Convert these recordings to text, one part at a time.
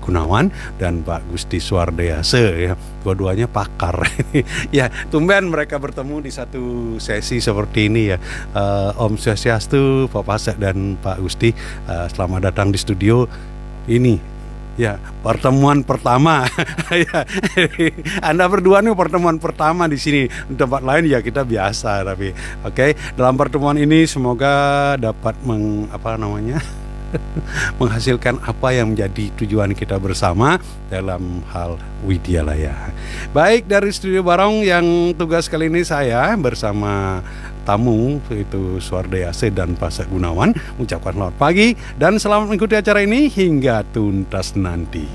Gunawan dan Pak Gusti Suwardease ya. Dua-duanya pakar. Ya, tumben mereka bertemu di satu sesi seperti ini ya. Om Swastiastu, Pak Pasek dan Pak Gusti, selamat datang di studio ini. Ya, pertemuan pertama. Ya, Anda berdua nih pertemuan pertama di sini. Di tempat lain ya kita biasa, tapi oke. Dalam pertemuan ini semoga dapat menghasilkan apa yang menjadi tujuan kita bersama dalam hal Widyalaya. Baik, dari Studio Barong yang tugas kali ini saya bersama tamu yaitu Suwardease dan Pasek Gunawan ucapkan selamat pagi dan selamat mengikuti acara ini hingga tuntas nanti.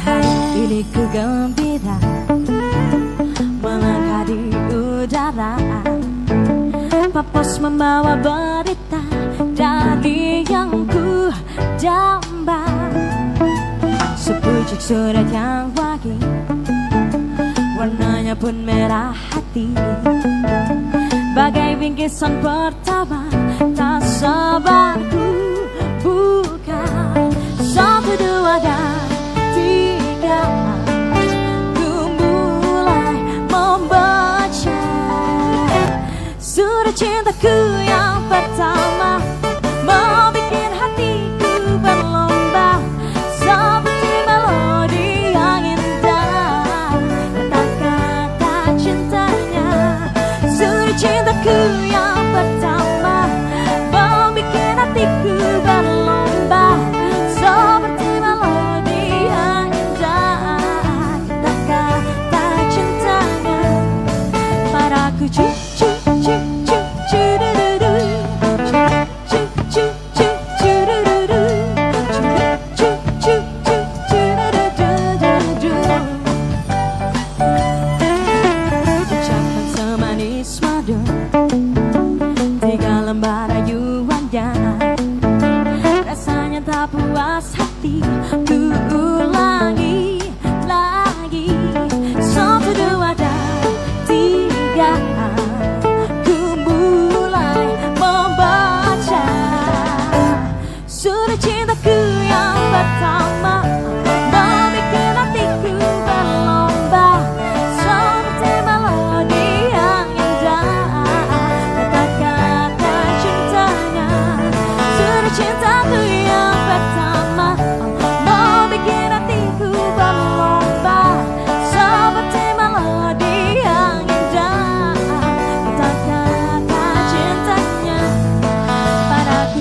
Hari ini ku gembira melangkah di udara, Papos membawa berita dari yang ku damba, sepucuk surat yang wangi, warnanya pun merah hati, bagai bingkisan pertama, tak sabar ku buka. 1, 2 dan 3, ku mulai membaca surat cintaku yang pertama, membikin hatiku berlomba seperti melodi yang indah. Kata-kata cintanya, surat cintaku yang pertama, membikin hatiku berlomba seperti melodi yang indah. Kata-kata cintanya padaku, puas hati, ku ulangi lagi. 1, 2 dan 3, ku mulai membaca surat cintaku yang pertama, membikin hatiku berlomba seperti melodi yang indah. Kata-kata cintanya, surat cintaku yang pertama, membikin hatiku berlomba seperti melodi yang indah. Kata-kata cintanya padaku,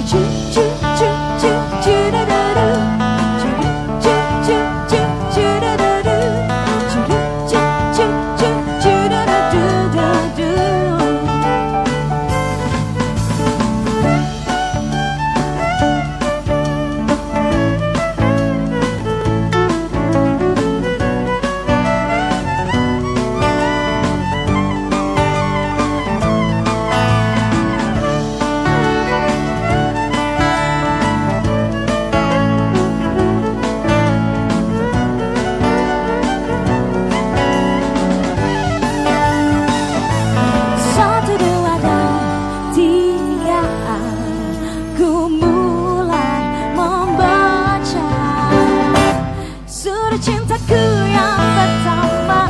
cintaku yang pertama,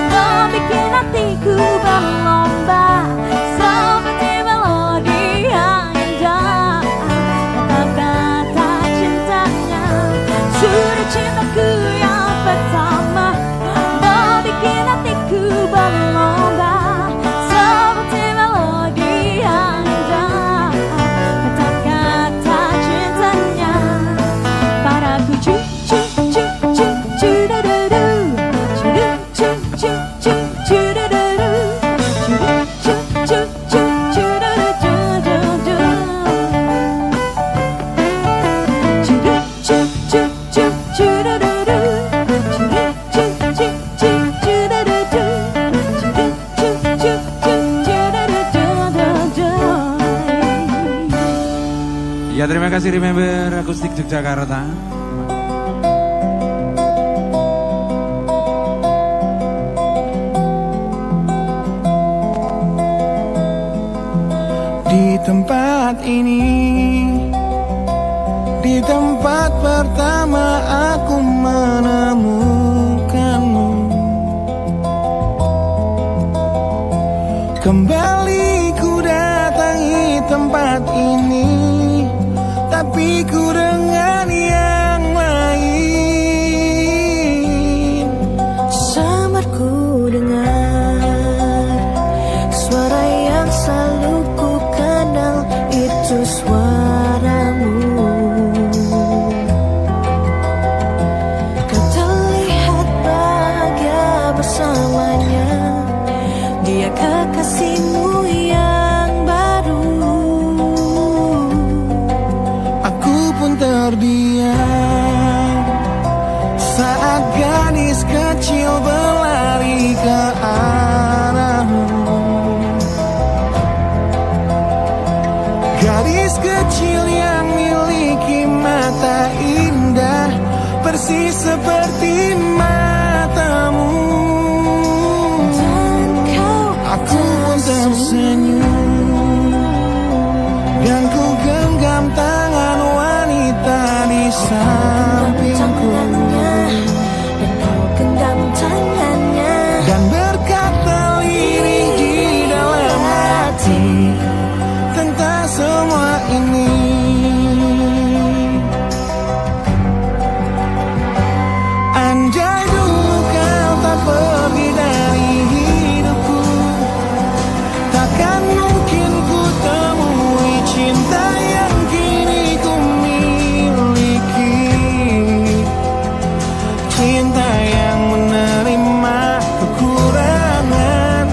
membikin hatiku berlomba seperti melodi yang indah. Kata-kata cintanya, surat cintaku yang pertama, membikin hatiku berlomba seperti melodi yang indah. Kata-kata cintanya padaku, Ya, terima kasih Remember Akustik Yogyakarta. Di di tempat ini, di tempat pertama aku menemukanmu. Kembali ku datangi tempat ini, tapi ku dengan yang lain. Samar ku dengar suara yang selalu ku kenal, itu suaramu. Kau terlihat bahagia bersamanya, dia kekasihmu yang baru. Aku pun terdiam saat gadis kecil berlari ke arahmu. Gadis kecil yang miliki mata indah, persis seperti matamu. Aku pun tersenyum dan ku genggam tangan wanita di sampingku, Dan kau genggam tangannya, dan berkata lirih di dalam hati tentang semua ini. Andai dulu kau tak pergi dari hidupku, takkan mungkin ku temui cinta yang kini ku miliki. Cinta yang menerima kekurangan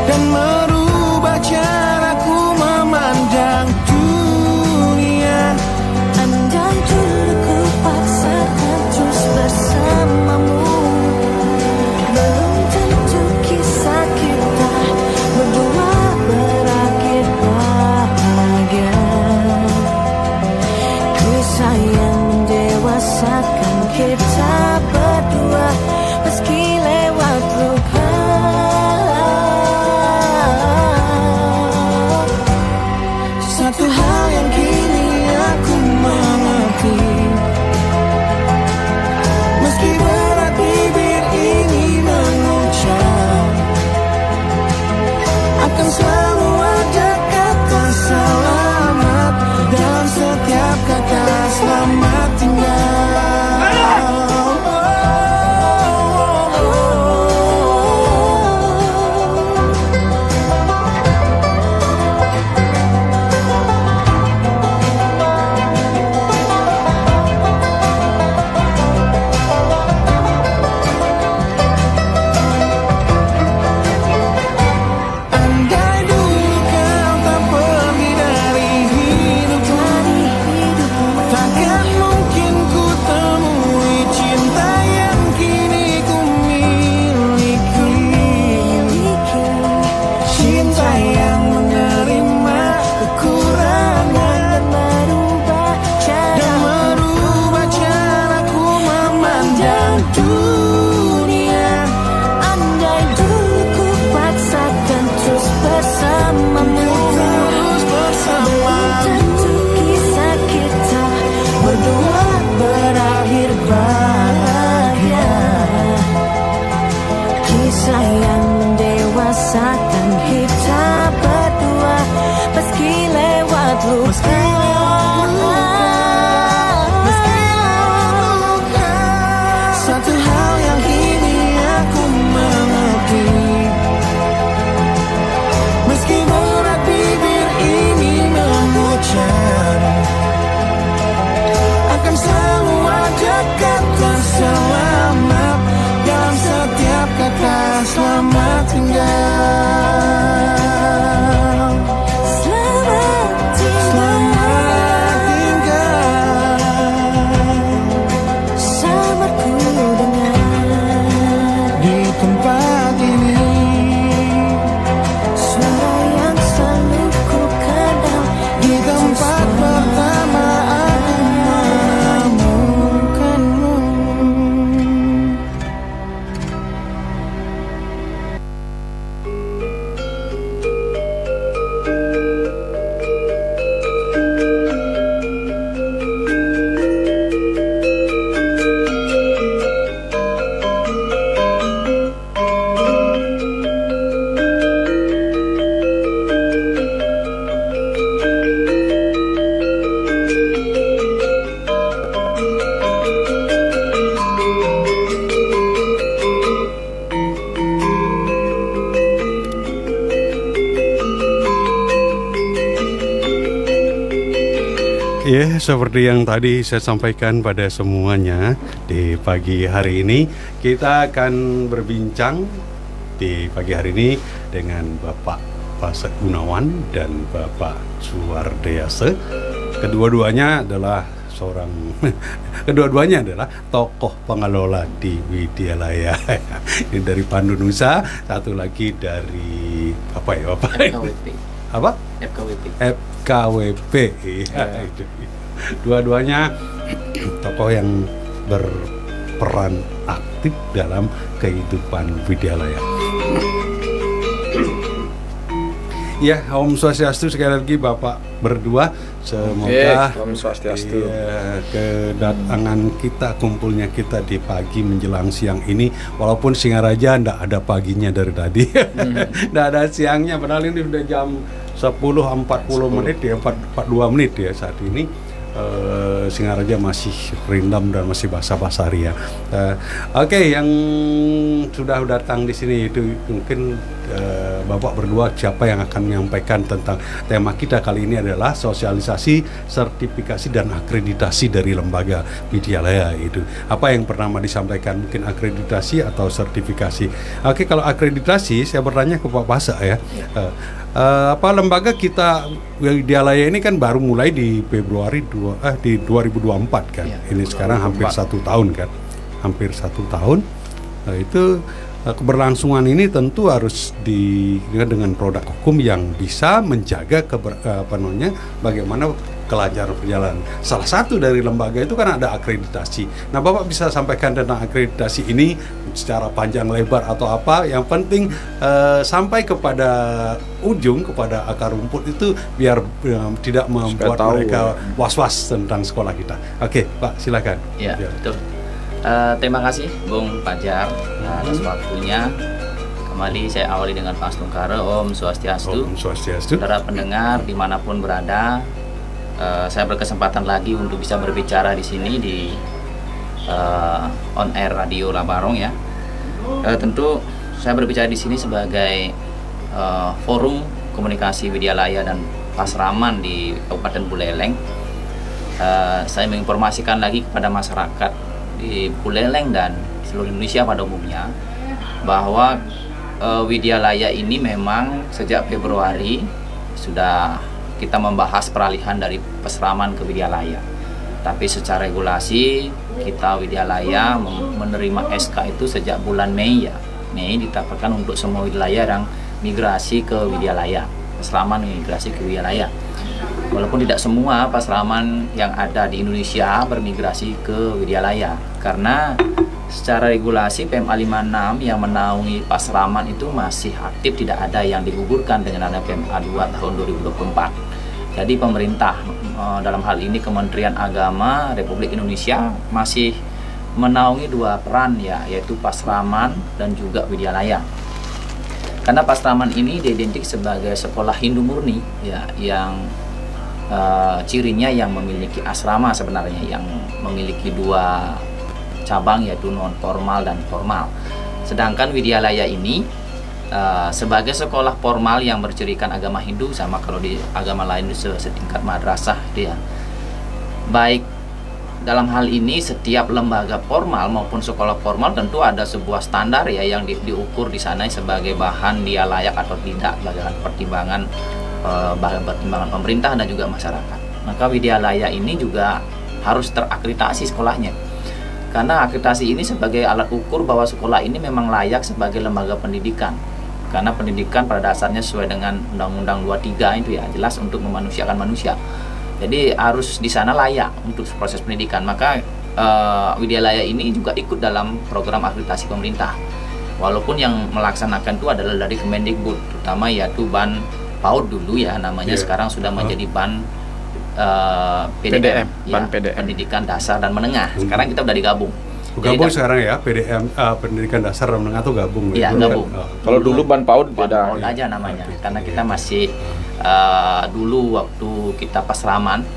dan merubah caraku memandang dunia. andai dulu ku paksakan terus bersamamu, belum tentu kisah kita berdua berakhir bahagia. Kisah yang mendewasakan kita berdua, meski lewat luka. Satu hal yang kini aku mengerti, meski berat bibir ini mengucap, akan selalu ada kata selamat dalam setiap kata selamat tinggal. Andai dulu kau tak pergi dari hidupku, takkan mungkin ku temui cinta yang kini ku miliki. Cinta yang menerima kekurangan dan merubah caraku memandang dunia. Andai dulu ku paksakan terus bersamamu, Terus bersama, tentu kisah kita berdua berakhir bahagia. Kisah yang mendewasakan kita berdua, meski lewat luka. satu hal yang kini aku mengerti, meski berat bibir ini mengucap, akan selalu ada kata selamat dalam setiap kata selamat tinggal. Selamat tinggal. Ya, seperti yang tadi saya sampaikan pada semuanya, di pagi hari ini kita akan berbincang di pagi hari ini dengan Bapak Pasek Gunawan dan Bapak Suwardease. Kedua-duanya adalah tokoh pengelola di Widyalaya. Ini dari Pandu Nusa, satu lagi dari apa ya Bapak? FKWP. Apa? FKWP. Ya, itu. Dua-duanya tokoh yang berperan aktif dalam kehidupan Widyalaya. Ya, Om Swastiastu sekali lagi Bapak berdua. Semoga Om Swastiastu. Kedatangan kita, kumpulnya kita di pagi menjelang siang ini, walaupun Singaraja ndak ada paginya dari tadi, ndak ada siangnya, padahal ini sudah jam 10.40 menit ya, 42 menit ya saat ini. Singaraja masih rindam dan masih basah-basah ya. Oke, yang sudah datang di sini itu mungkin Bapak berdua siapa yang akan menyampaikan tentang tema kita kali ini adalah sosialisasi, sertifikasi dan akreditasi dari lembaga Widyalaya itu. Apa yang pertama disampaikan, mungkin akreditasi atau sertifikasi. Oke, kalau akreditasi saya bertanya ke Pak Pasek ya. Lembaga kita Widyalaya ini kan baru mulai di Februari di 2024 kan. Ya, ini sekarang hampir 1 tahun kan. Hampir 1 tahun. Nah, itu keberlangsungan ini tentu harus dengan produk hukum yang bisa menjaga bagaimana kelancaran perjalanan. Salah satu dari lembaga itu kan ada akreditasi. Nah, Bapak bisa sampaikan tentang akreditasi ini secara panjang lebar atau apa? Yang penting sampai kepada ujung, kepada akar rumput itu biar tidak membuat mereka was-was tentang sekolah kita. Oke, Pak, silakan. Ya, betul. Terima kasih Bung Fajar atas waktunya. Kembali saya awali dengan Pak Stungkare. Om Swastiastu. Om Swastiastu. Saudara pendengar dimanapun berada, saya berkesempatan lagi untuk bisa berbicara di sini di on air radio Labarong ya. Tentu saya berbicara di sini sebagai forum komunikasi Widyalaya dan Pasraman di Kabupaten Buleleng. Saya menginformasikan lagi kepada masyarakat di Buleleng dan seluruh Indonesia pada umumnya bahwa Widyalaya ini memang sejak Februari sudah kita membahas peralihan dari Pasraman ke Widyalaya. Tapi secara regulasi kita Widyalaya menerima SK itu sejak bulan Mei ya. Mei ditetapkan untuk semua wilayah yang migrasi ke Widyalaya. Pasraman migrasi ke Widyalaya. Walaupun tidak semua Pasraman yang ada di Indonesia bermigrasi ke Widyalaya, karena secara regulasi PMA 56 yang menaungi Pasraman itu masih aktif, tidak ada yang digugurkan dengan ada PMA 2 tahun 2024. Jadi pemerintah dalam hal ini Kementerian Agama Republik Indonesia masih menaungi dua peran ya, yaitu Pasraman dan juga Widyalaya. Karena Pasraman ini diidentik sebagai sekolah Hindu murni ya, yang cirinya yang memiliki asrama sebenarnya, yang memiliki dua cabang yaitu non formal dan formal. Sedangkan Widyalaya ini sebagai sekolah formal yang bercirikan agama Hindu, sama kalau di agama lain itu setingkat madrasah dia. Baik dalam hal ini setiap lembaga formal maupun sekolah formal tentu ada sebuah standar ya yang diukur di sana sebagai bahan dia layak atau tidak, berdasarkan pertimbangan pemerintah dan juga masyarakat. Maka Widyalaya ini juga harus terakreditasi sekolahnya, karena akreditasi ini sebagai alat ukur bahwa sekolah ini memang layak sebagai lembaga pendidikan. Karena pendidikan pada dasarnya sesuai dengan Undang-Undang 23 itu ya, jelas untuk memanusiakan manusia. Jadi harus di sana layak untuk proses pendidikan. Maka Widyalaya ini juga ikut dalam program akreditasi pemerintah. Walaupun yang melaksanakan itu adalah dari Kemendikbud, terutama yaitu Ban PAUD dulu ya namanya, sekarang sudah menjadi Ban PDM, ya, Pendidikan Dasar dan Menengah. Sekarang kita udah digabung. Gabung sekarang ya, PDM Pendidikan Dasar dan Menengah tuh gabung. Iya, gabung. Kalau dulu Ban PAUD beda. PAUD aja namanya, karena kita masih dulu waktu kita Pasraman.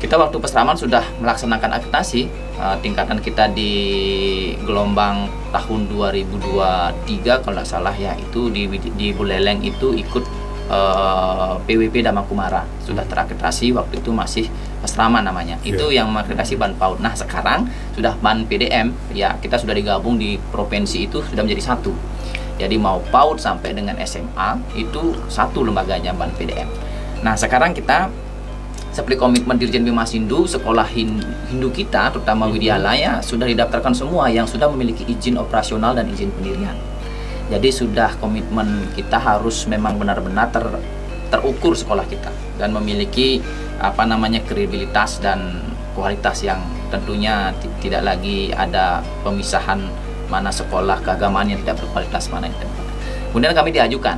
Kita waktu Pasraman sudah melaksanakan akreditasi. Tingkatan kita di gelombang tahun 2023 kalau nggak salah ya, itu di Buleleng itu ikut PWP Damakumara sudah terakreditasi, waktu itu masih Asrama namanya. Itu yang mengakreditasi ban PAUD. Nah sekarang sudah ban PDM ya, kita sudah digabung di provinsi itu sudah menjadi satu. Jadi mau PAUD sampai dengan SMA itu satu lembaganya ban PDM. Nah sekarang kita seperti komitmen Dirjen Bimas Hindu, sekolah Hindu kita terutama Widyalaya sudah didaftarkan semua yang sudah memiliki izin operasional dan izin pendirian. Jadi sudah komitmen kita harus memang benar-benar terukur sekolah kita dan memiliki kredibilitas dan kualitas yang tentunya tidak lagi ada pemisahan mana sekolah keagamaan yang tidak berkualitas, mana yang tidak. Kemudian kami diajukan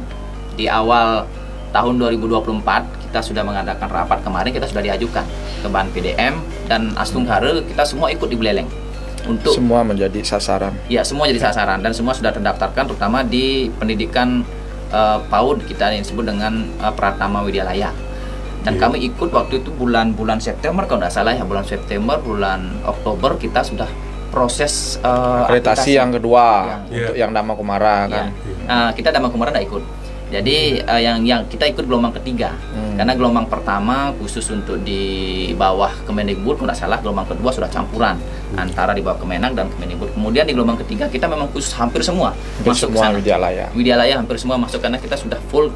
di awal tahun 2024 kita sudah mengadakan rapat kemarin, kita sudah diajukan ke ban PDM dan Astungkare, kita semua ikut di Buleleng. Untuk semua menjadi sasaran. Ya, semua jadi sasaran dan semua sudah terdaftarkan terutama di pendidikan PAUD kita yang disebut dengan Pratama Widyalaya. Dan kami ikut waktu itu bulan September kalau tidak salah ya, bulan September, bulan Oktober kita sudah proses akreditasi yang kedua ya. Untuk yang Damakumara kan. Kita Damakumara tidak ikut. Jadi yang kita ikut gelombang ketiga. Karena gelombang pertama khusus untuk di bawah Kemendikbud, kalau tidak salah gelombang kedua sudah campuran antara di bawah Kemenag dan Kemendikbud. Kemudian di gelombang ketiga kita memang khusus hampir semua masuk semua ke sana. Widyalaya hampir semua masuk karena kita sudah full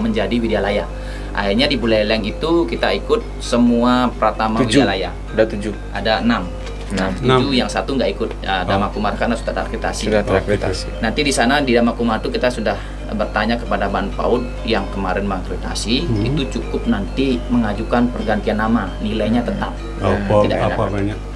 menjadi Widyalaya. Akhirnya di Buleleng itu kita ikut semua Pratama Widyalaya. Ada 7. Ada 6. Nah, 7 yang satu nggak ikut Damakumara karena sudah terakreditasi. Nanti di sana di Damakumara itu kita sudah bertanya kepada ban PAUD yang kemarin mengakreditasi itu cukup nanti mengajukan pergantian nama, nilainya tetap.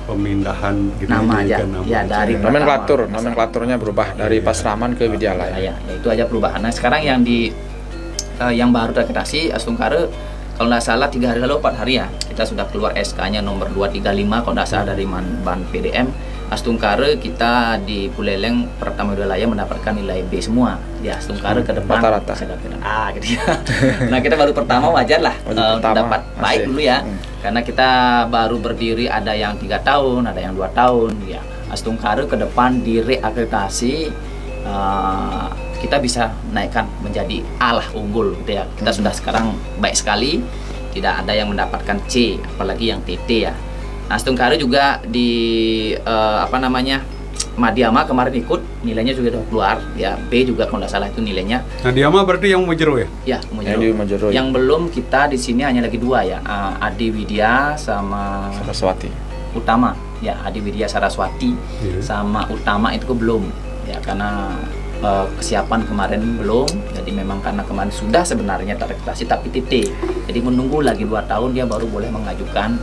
Pemindahan gitu nama aja. Ya, dari nomenklaturnya berubah dari Pasraman ke Widyalaya. Ya, itu aja perubahan. Nah, sekarang yang baru terakreditasi Astungkare kalau nggak salah 3 hari lalu 4 hari ya kita sudah keluar SK-nya nomor 235 kalau nggak salah dari ban PDM. Astungkare kita di Buleleng Pratama Widyalaya mendapatkan nilai B semua. Ya, Astungkare ke depan rata-rata. Gitu ya. Nah, kita baru pertama wajar lah dapat baik dulu ya. Karena kita baru berdiri, ada yang 3 tahun, ada yang 2 tahun ya. Astungkare ke depan direakreditasi kita bisa naikkan menjadi A lah, unggul gitu ya. Kita sudah sekarang baik sekali, tidak ada yang mendapatkan C, apalagi yang TT ya. Nah, Astungkare juga di Madiama kemarin ikut, nilainya juga sudah keluar ya, B juga kalau nggak salah itu nilainya. Madiama berarti yang Mojero ya? Ya, Mojero. Yang belum kita di sini hanya lagi 2 ya, Adi Widya sama Saraswati. Utama ya, Adi Widya Saraswati sama Utama itu belum ya, karena kesiapan kemarin belum, jadi memang karena kemarin sudah sebenarnya terakreditasi tapi TT, jadi menunggu lagi 2 tahun dia baru boleh mengajukan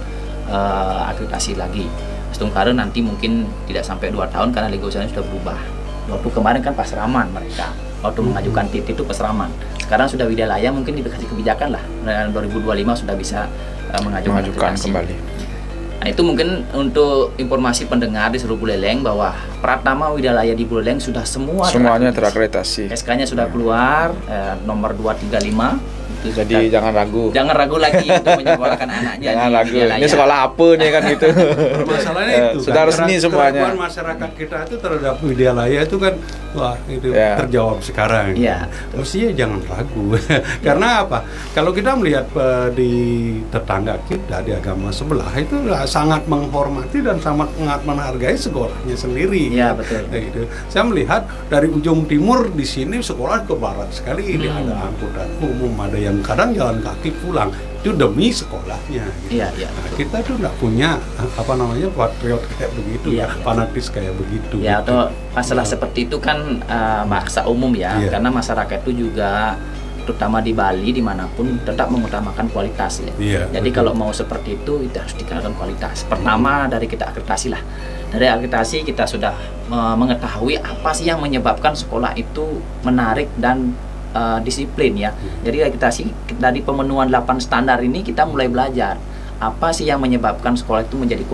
akreditasi lagi. Astungkare nanti mungkin tidak sampai 2 tahun karena Liga Usaha sudah berubah. Waktu kemarin kan Pasraman mereka, waktu mengajukan TT itu Pasraman. Sekarang sudah Widyalaya, mungkin dikasih kebijakan lah, 2025 sudah bisa mengajukan kembali. Nah, itu mungkin untuk informasi pendengar di seluruh Buleleng bahwa Pratama Widyalaya di Buleleng sudah semuanya terakreditasi. SK-nya sudah keluar nomor 235. Jadi jangan ragu lagi untuk menyekolahkan anaknya. Jangan ragu. Ini sekolah apa nih kan gitu. Masalahnya itu sudah kan, resmi semuanya. Keraguan masyarakat kita itu terhadap Widyalaya itu kan terjawab sekarang. Ya. Mestinya jangan ragu. Karena apa? Kalau kita melihat di tetangga kita di agama sebelah itu sangat menghormati dan sangat menghargai sekolahnya sendiri. Iya, betul. Gitu. Saya melihat dari ujung timur di sini sekolah ke barat sekali, ini ada angkutan umum, ada yang kadang jalan kaki pulang itu demi sekolahnya. Gitu. Iya. Nah, kita tuh nggak punya patriot kayak begitu, fanatis kayak begitu. Ya, gitu. atau masalah seperti itu kan bahasa umum ya, karena masyarakat itu juga terutama di Bali dimanapun tetap mengutamakan kualitas ya. Jadi kalau mau seperti itu harus dikenakan kualitas. Pertama dari kita akreditasi lah. Dari akreditasi kita sudah mengetahui apa sih yang menyebabkan sekolah itu menarik dan disiplin ya. Jadi akreditasi dari pemenuhan 8 standar ini kita mulai belajar apa sih yang menyebabkan sekolah itu menjadi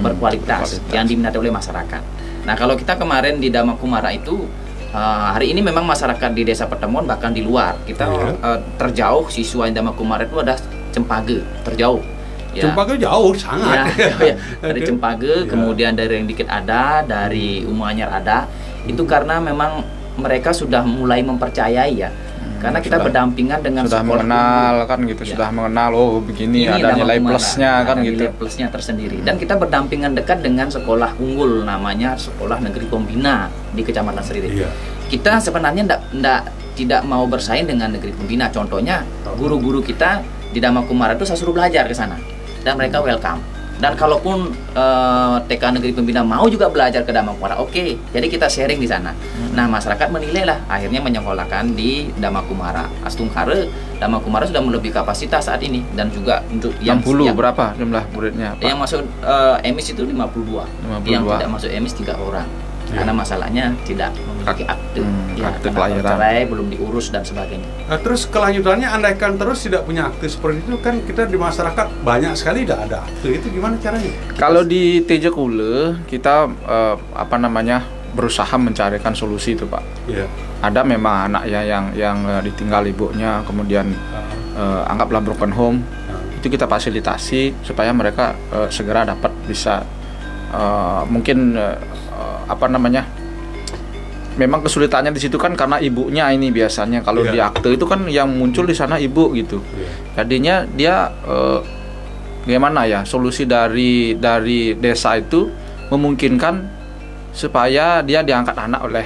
berkualitas yang diminati oleh masyarakat. Nah, kalau kita kemarin di Damakumara itu hari ini memang masyarakat di Desa Pertemuan bahkan di luar kita terjauh siswa yang Damakumara itu ada Cempage terjauh. Ya. Cempage jauh sangat. Dari Cempage, kemudian dari yang dikit ada, dari Umuanyar ada. Itu karena memang mereka sudah mulai mempercayai ya. Karena kita berdampingan dengan sudah sekolah mengenal dulu. kan gitu, Ya. sudah mengenal begini Ini ada nilai Damakumara. plusnya kan Ada gitu. nilai plusnya tersendiri. Dan kita berdampingan dekat dengan sekolah unggul namanya Sekolah Negeri Pembina di Kecamatan Seriti. Iya. Kita sebenarnya tidak mau bersaing dengan Negeri Pembina. Contohnya guru-guru kita di Damakumara itu saya suruh belajar ke sana dan mereka welcome. Dan kalaupun TK Negeri Pembina mau juga belajar ke Damakumara, oke. Jadi kita sharing di sana. Nah, masyarakat menilai lah, akhirnya menyekolahkan di Damakumara. Astungkare, Damakumara sudah melebihi kapasitas saat ini, dan juga untuk 60 berapa jumlah muridnya, Pak? yang masuk emis itu 52. 52. Yang tidak masuk emis 3 orang. Karena masalahnya tidak memiliki akte, akte karena kelahiran. cerai belum diurus dan sebagainya. Terus kelanjutannya andaikan terus tidak punya akte seperti itu kan kita di masyarakat banyak sekali tidak ada akte, itu gimana caranya? Kalau di TJ Kule kita berusaha mencarikan solusi itu, Pak. Iya. Ada memang anak ya yang ditinggal ibunya, kemudian anggaplah broken home, itu kita fasilitasi supaya mereka segera dapat bisa mungkin memang kesulitannya di situ kan karena ibunya ini biasanya kalau Iya. di akte itu kan yang muncul di sana ibu gitu. Iya. Jadinya dia gimana ya, solusi dari desa itu memungkinkan supaya dia diangkat anak oleh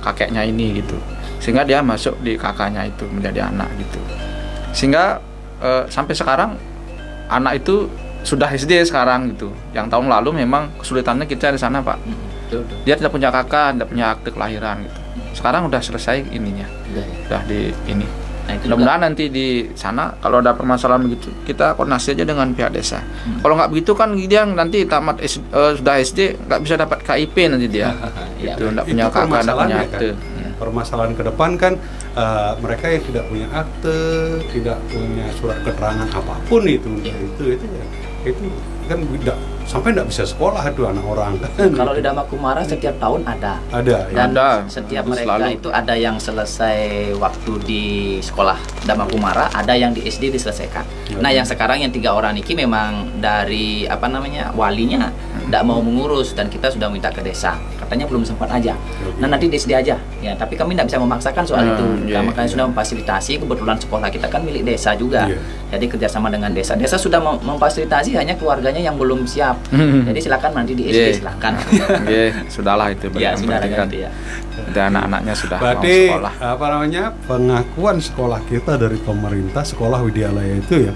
kakeknya ini gitu, sehingga dia masuk di kakaknya itu menjadi anak gitu, sehingga sampai sekarang anak itu sudah SD sekarang gitu. Yang tahun lalu memang kesulitannya kita di sana, Pak. Dia tidak punya kakak, tidak punya akte kelahiran gitu. Sekarang udah selesai ininya, udah di ini. Nah, itu Mudah-mudahan nanti di sana kalau ada permasalahan begitu kita koordinasi aja dengan pihak desa. Kalau nggak begitu kan dia nanti tamat sudah SD nggak bisa dapat KIP nanti dia. Ya, Itu nggak punya Itu kakak, nggak punya permasalahannya, akte. kan? Permasalahan ke depan kan mereka yang tidak punya akte, tidak punya surat keterangan apapun itu kan tidak sampai tidak bisa sekolah itu anak orang kan. Kalau di Damakumara setiap tahun ada. Ada ya. Dan Ada. setiap Itu mereka selalu. itu ada yang selesai waktu di sekolah Damakumara, ada yang di SD diselesaikan. Nah, yang sekarang yang 3 orang ini memang dari walinya tidak mau mengurus dan kita sudah minta ke desa. Katanya belum sempat aja. Nah, nanti di SD aja. Ya, tapi kami tidak bisa memaksakan soal itu. iya, Nah, makanya sudah memfasilitasi, kebetulan sekolah kita kan milik desa juga. Iya. Jadi kerjasama dengan desa. Desa sudah memfasilitasi, hanya keluarganya yang belum siap. Jadi silakan nanti di SD, Iya. silakan. Sudahlah itu. Ya, yang sudah penting kan. ganti ya. Dan anak-anaknya sudah mau Berarti sekolah. pengakuan sekolah kita dari pemerintah, sekolah Widyalaya itu ya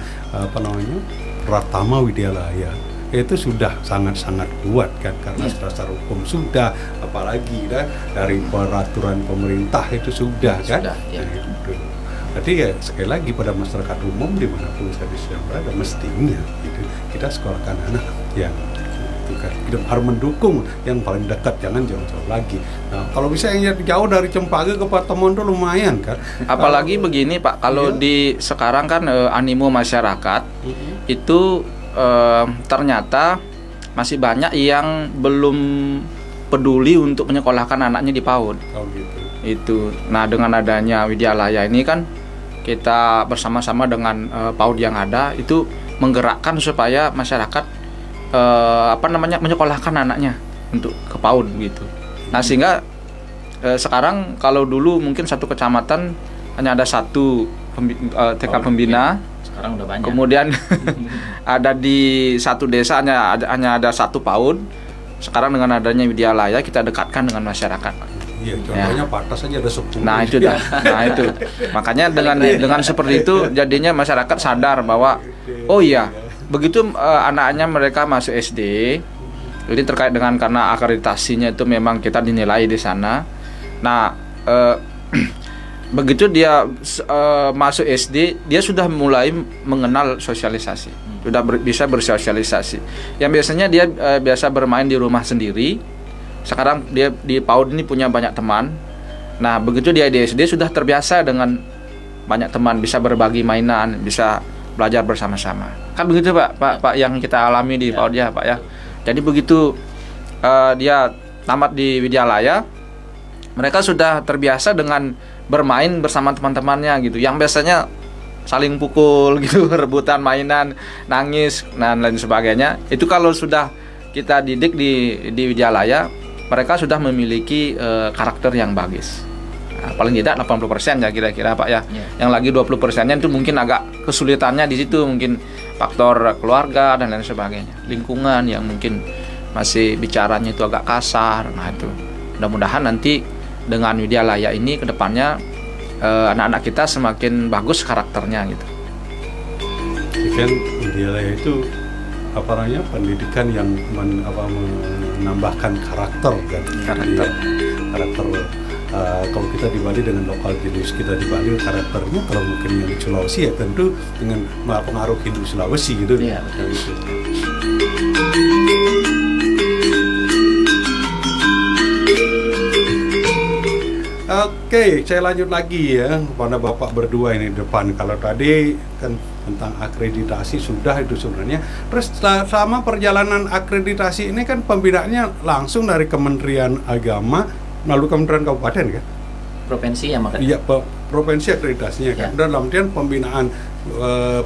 Pratama Widyalaya itu sudah sangat-sangat kuat kan, karena dasar hukum sudah, apalagi dari peraturan pemerintah itu sudah kan. Sudah, ya. Nah, itu. Jadi ya sekali lagi pada masyarakat umum dimanapun saya sedang berada mestinya gitu, kita sekolahkan anak yang itu kan, kita harus mendukung yang paling dekat, jangan jauh-jauh lagi. Nah, kalau bisa yang jauh dari Cempaka ke Patemon itu lumayan kan. Apalagi begini, Pak, kalau Iya. di sekarang kan animo masyarakat itu ternyata masih banyak yang belum peduli untuk menyekolahkan anaknya di PAUD. Kalau gitu. Itu. Nah, dengan adanya Widyalaya ini kan kita bersama-sama dengan PAUD yang ada itu menggerakkan supaya masyarakat menyekolahkan anaknya untuk ke PAUD gitu. Nah, sehingga sekarang kalau dulu mungkin satu kecamatan hanya ada satu TK pembina. Sekarang udah banyak. Kemudian ada di satu desa hanya ada satu PAUD. Sekarang dengan adanya Widyalaya kita dekatkan dengan masyarakat. Iya, contohnya Patas saja ada 10. Nah itu dah. Nah itu. Makanya dengan seperti itu jadinya masyarakat sadar bahwa oh iya, begitu anaknya mereka masuk SD. Jadi terkait dengan karena akreditasinya itu memang kita dinilai di sana. Nah, begitu dia masuk SD, dia sudah mulai mengenal sosialisasi, sudah bisa bersosialisasi. Yang biasanya dia biasa bermain di rumah sendiri, sekarang dia di PAUD ini punya banyak teman. Nah, begitu dia di SD sudah terbiasa dengan banyak teman, bisa berbagi mainan, bisa belajar bersama-sama. Kan begitu Pak yang kita alami di PAUD ya Pak ya. Jadi begitu dia tamat di Widyalaya, mereka sudah terbiasa dengan bermain bersama teman-temannya gitu, yang biasanya saling pukul gitu, rebutan mainan, nangis dan lain sebagainya. Itu kalau sudah kita didik di Widyalaya, mereka sudah memiliki karakter yang bagus. Nah, paling tidak 80% ya kira-kira Pak ya. Ya. Yang lagi 20%-nya itu mungkin agak kesulitannya di situ, mungkin faktor keluarga dan lain sebagainya. Lingkungan yang mungkin masih bicaranya itu agak kasar. Nah itu mudah-mudahan nanti dengan Widyalaya ini ke depannya anak-anak kita semakin bagus karakternya gitu. Kan Widyalaya itu apa namanya, pendidikan yang menambahkan karakter kan. Karakter. Karakter. Kalau kita di Bali dengan lokal jenis kita di Bali, karakternya kalau mungkin yang di Sulawesi ya tentu dengan pengaruh Hindu Sulawesi gitu. Iya, betul. Gitu. Oke, saya lanjut lagi ya pada Bapak berdua ini depan. Kalau tadi kan tentang akreditasi sudah itu sebenarnya. Terus selama perjalanan akreditasi ini kan pembinaannya langsung dari Kementerian Agama melalui Kementerian Kabupaten kan? Provinsi ya makanya. Iya, provinsi akreditasinya kan. Ya. Dan dalam artian pembinaan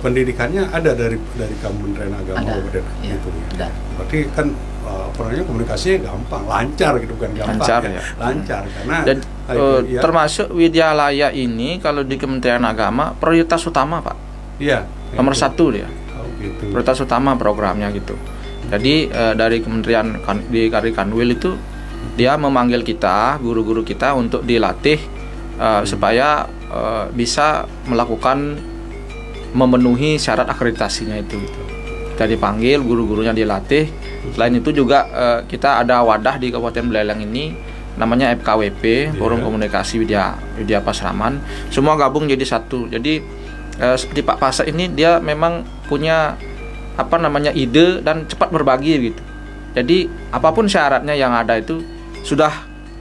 pendidikannya ada dari Kementerian Agama Ada. Kabupaten Ya, gitu ya. ada. Berarti kan perannya komunikasinya gampang, lancar gitu kan, gampang Lancar, ya. ya. Lancar karena Dan ya, termasuk Widyalaya ini kalau di Kementerian Agama prioritas utama Pak. iya, Nomor itu. 1 dia. Oh, gitu. Prioritas utama programnya gitu. Jadi dari Kementerian di Kari Kanwil itu dia memanggil kita, guru-guru kita untuk dilatih supaya bisa melakukan memenuhi syarat akreditasinya itu. Kita dipanggil, guru-gurunya dilatih. Selain itu juga kita ada wadah di Kabupaten Buleleng ini namanya FKWP, Forum Komunikasi Widya Pasraman. Semua gabung jadi satu. Jadi seperti Pak Pasek ini dia memang punya ide dan cepat berbagi gitu. Jadi apapun syaratnya yang ada itu sudah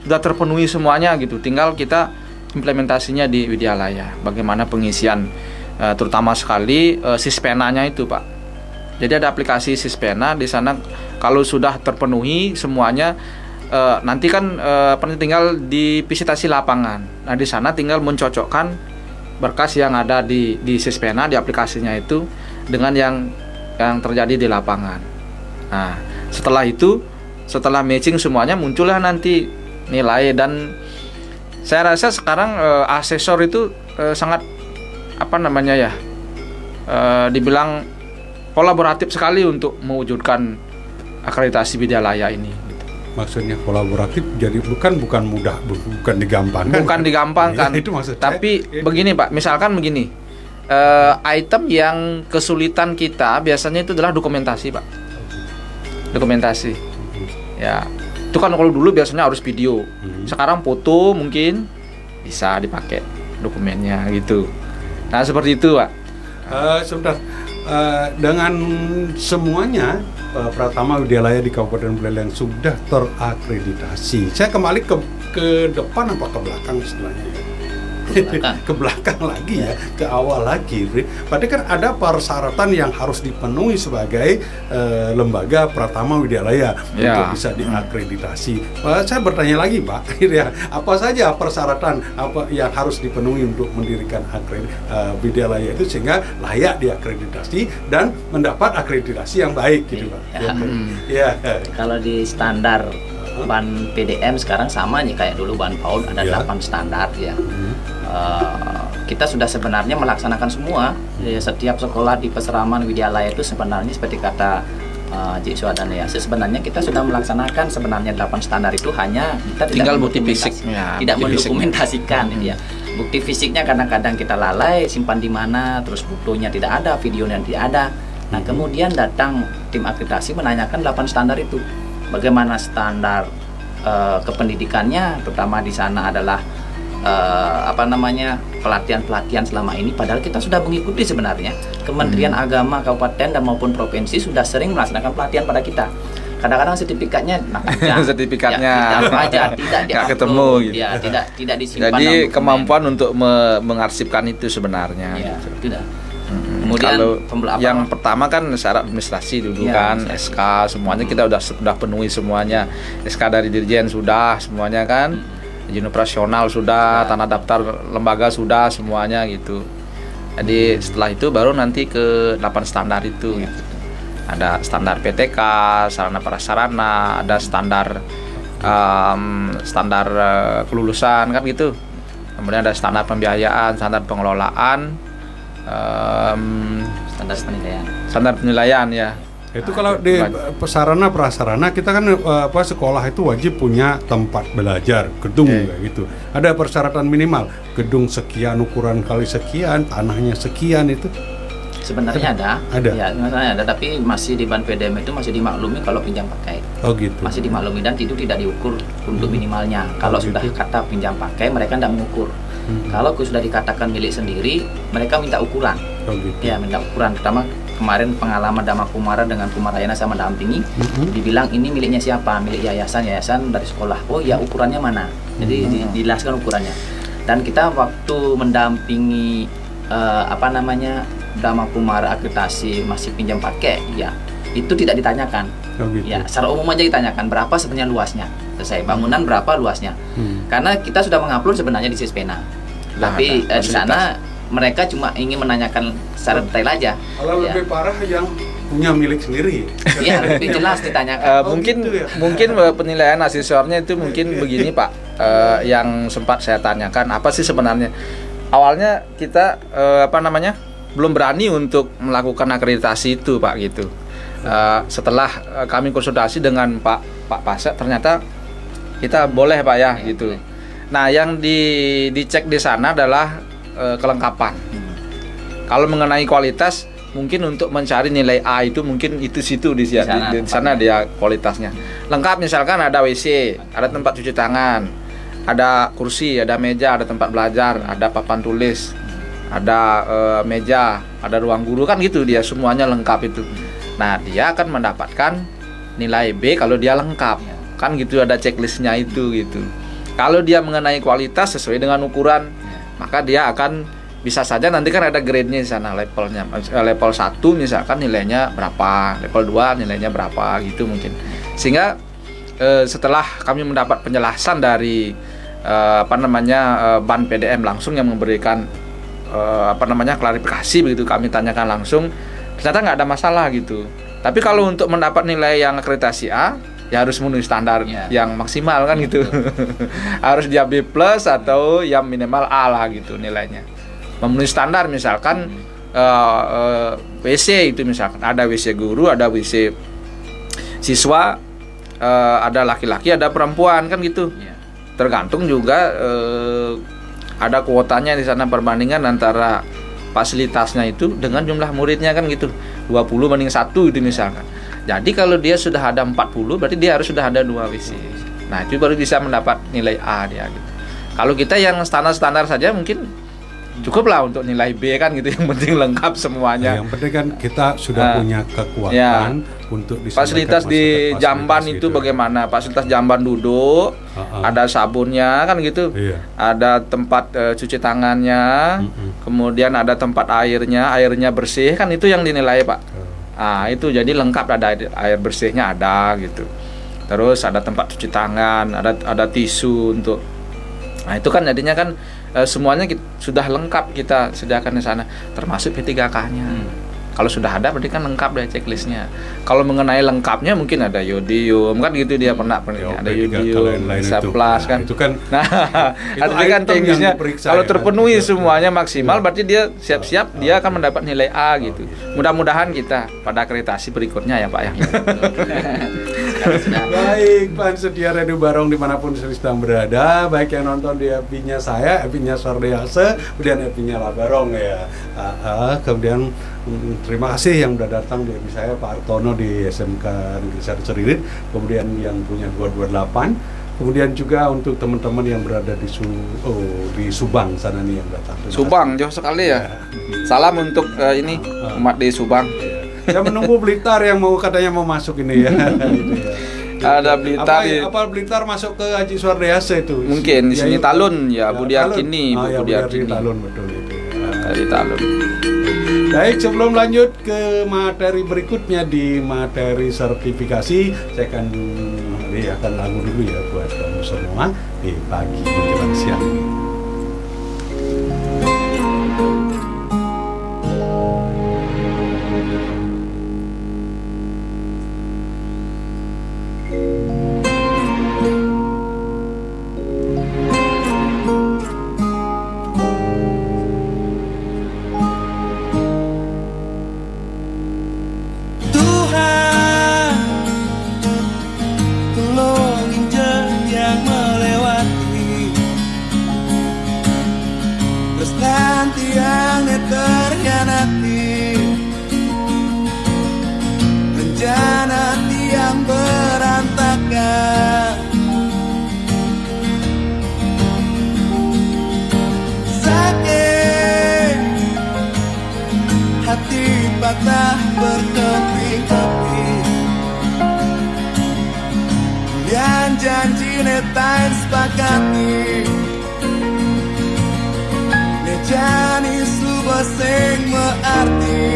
terpenuhi semuanya gitu. Tinggal kita implementasinya di Widyalaya. Bagaimana pengisian terutama sekali Sispenanya itu Pak. Jadi ada aplikasi Sispena di sana. Kalau sudah terpenuhi semuanya, nanti kan tinggal di visitasi lapangan. Nah di sana tinggal mencocokkan berkas yang ada di Sispena, di aplikasinya itu dengan yang terjadi di lapangan. Nah setelah itu, setelah matching semuanya, muncullah nanti nilai. Dan saya rasa sekarang asesor itu sangat dibilang kolaboratif sekali untuk mewujudkan akreditasi Widyalaya ini. Maksudnya kolaboratif, jadi bukan mudah, bukan digampangkan. Bukan digampangkan. Ya, itu maksud tapi saya. Begini Pak, misalkan begini, item yang kesulitan kita biasanya itu adalah dokumentasi Pak. Dokumentasi. Ya, itu kan kalau dulu biasanya harus video. Sekarang foto mungkin bisa dipakai dokumennya gitu. Nah seperti itu Pak. Sebentar. Dengan semuanya Pratama Widyalaya di Kabupaten Buleleng sudah terakreditasi. Saya kembali ke depan apa ke belakang istilahnya ya? Ke belakang lagi ya, ke awal lagi. Berarti kan ada persyaratan yang harus dipenuhi sebagai lembaga Pratama Widyalaya untuk bisa diakreditasi. Saya bertanya lagi Pak, ya, apa saja persyaratan apa yang harus dipenuhi untuk mendirikan Widyalaya itu sehingga layak diakreditasi dan mendapat akreditasi yang baik gitu Pak. Ya. Kalau di standar ban PDM sekarang sama nih kayak dulu ban PAUD ada 8 standar ya. Kita sudah sebenarnya melaksanakan semua. Setiap sekolah di Pasraman Widyalaya itu sebenarnya seperti kata Cik Suadana ya, sebenarnya kita sudah melaksanakan sebenarnya 8 standar itu, hanya kita tinggal bukti fisiknya, tidak mendokumentasikan ya. Bukti fisiknya kadang-kadang kita lalai, simpan di mana, terus fotonya tidak ada, videonya tidak ada. Nah kemudian datang tim akreditasi menanyakan 8 standar itu, bagaimana standar kependidikannya, terutama di sana adalah pelatihan selama ini, padahal kita sudah mengikuti sebenarnya. Kementerian Agama Kabupaten dan maupun provinsi sudah sering melaksanakan pelatihan pada kita. Kadang-kadang sertifikatnya sertifikatnya tidak ketemu gitu. Ya, tidak disimpan. Jadi kemampuan untuk mengarsipkan itu sebenarnya. Ya, gitu. tidak. Kemudian kalau yang pertama kan syarat administrasi dulu kan, SK semuanya kita sudah penuhi semuanya. SK dari Dirjen sudah semuanya kan. Izin operasional sudah, tanah daftar lembaga sudah semuanya gitu. Jadi setelah itu baru nanti ke 8 standar itu gitu. Ada standar PTK, sarana prasarana, ada standar kelulusan kan gitu. kemudian ada standar pembiayaan, standar pengelolaan, Standar penilaian. standar penilaian ya. Itu kalau di sarana prasarana kita kan sekolah itu wajib punya tempat belajar, gedung kayak gitu. Ada persyaratan minimal, gedung sekian, ukuran kali sekian, tanahnya sekian itu. Sebenarnya ada. Ada. Ya, sebenarnya ada, tapi masih di ban PDM itu masih dimaklumi kalau pinjam pakai. Oh gitu. Masih dimaklumi dan itu tidak diukur untuk minimalnya. Kalau sudah kata pinjam pakai, mereka tidak mengukur. Kalau sudah dikatakan milik sendiri, mereka minta ukuran. Oh gitu. Ya, minta ukuran. Pertama kemarin pengalaman Dama Kumara dengan Kumarayana sama dampingi, dibilang ini miliknya siapa? Milik yayasan dari sekolah. Oh ya, ukurannya mana? Jadi dijelaskan ukurannya. Dan kita waktu mendampingi Dama Kumara akreditasi masih pinjam pakai, ya itu tidak ditanyakan. Oh gitu. Ya, secara umum aja ditanyakan berapa sebenarnya luasnya. Selesai. Bangunan berapa luasnya? Karena kita sudah mengupload sebenarnya di Sispena. Tapi di sana mereka cuma ingin menanyakan secara detail aja. Kalau lebih parah yang punya milik sendiri. Iya, lebih jelas ditanyakan. Mungkin penilaian asisornya itu mungkin begini Pak, yang sempat saya tanyakan apa sih sebenarnya. Awalnya kita belum berani untuk melakukan akreditasi itu Pak gitu. Setelah kami konsultasi dengan Pak Pasek, ternyata kita boleh Pak ya gitu. Nah, yang dicek di sana adalah kelengkapan. Kalau mengenai kualitas, mungkin untuk mencari nilai A itu mungkin di sana dia kualitasnya lengkap. Misalkan ada WC, ada tempat cuci tangan, ada kursi, ada meja, ada tempat belajar, ada papan tulis, ada meja, ada ruang guru, kan gitu, dia semuanya lengkap itu. Nah, dia akan mendapatkan nilai B kalau dia lengkap, kan gitu, ada checklistnya itu gitu. Kalau dia mengenai kualitas sesuai dengan ukuran, maka dia akan bisa saja nanti kan ada grade-nya di sana, levelnya. Level 1 misalkan nilainya berapa, level 2 nilainya berapa gitu mungkin. Sehingga setelah kami mendapat penjelasan dari ban PDM langsung yang memberikan klarifikasi begitu, kami tanyakan langsung, ternyata nggak ada masalah gitu. Tapi kalau untuk mendapat nilai yang akreditasi A, ya harus memenuhi standar yang maksimal kan gitu. Harus dia B+ atau yang minimal A lah gitu nilainya. Memenuhi standar, misalkan WC itu misalkan ada WC guru, ada WC siswa, ada laki-laki, ada perempuan kan gitu. Tergantung juga ada kuotanya di sana, perbandingan antara fasilitasnya itu dengan jumlah muridnya kan gitu. 20 banding 1 itu misalkan. Jadi kalau dia sudah ada 40, berarti dia harus sudah ada 2 WC. Nah, itu baru bisa mendapat nilai A dia gitu. Kalau kita yang standar-standar saja mungkin cukup lah untuk nilai B kan gitu, yang penting lengkap semuanya. Yang penting kan kita sudah punya kekuatan untuk fasilitas di jamban itu gitu. Bagaimana fasilitas jamban duduk, ada sabunnya kan gitu, ada tempat cuci tangannya, kemudian ada tempat airnya bersih kan, itu yang dinilai Pak. Itu jadi lengkap, ada air bersihnya ada gitu. Terus ada tempat cuci tangan, ada tisu untuk. Nah, itu kan jadinya kan semuanya sudah lengkap kita sediakan di sana, termasuk P3K-nya. Kalau sudah ada berarti kan lengkap dari checklistnya. Kalau mengenai lengkapnya mungkin ada yodium kan gitu, dia pernah ada yodium, plus kan. Itu kan. Nah, artinya kan teknisnya kalau terpenuhi semuanya maksimal, berarti dia siap-siap dia akan mendapat nilai A gitu. Mudah-mudahan kita pada akreditasi berikutnya ya Pak ya. Baik, Pan setia Radio Barong dimanapun sedang berada, baik yang nonton di FB-nya saya, FB-nya Swardiase, kemudian FB-nya Labarong ya. Kemudian terima kasih yang sudah datang di FB saya, Pak Artono di SMK Negeri 1 Ceririt, kemudian yang punya 228, kemudian juga untuk teman-teman yang berada di Subang sana nih yang datang. Subang jauh sekali ya. Salam untuk ini umat di Subang. Ya menunggu Blitar yang katanya mau masuk ini ya. Gitu ya. Ada Blitar. Apa Blitar masuk ke Haji Swardiase itu? Mungkin di sini Talun ya, Budi Arkini, Budi Arkini. Talun betul itu. Dari Talun. Baik, sebelum lanjut ke materi berikutnya di materi sertifikasi, saya akan lagu dulu ya buat kamu semua di pagi menjelang siang ini. patah berkeping-keping, yang janji netain sepakati, nejani subah sing mearti.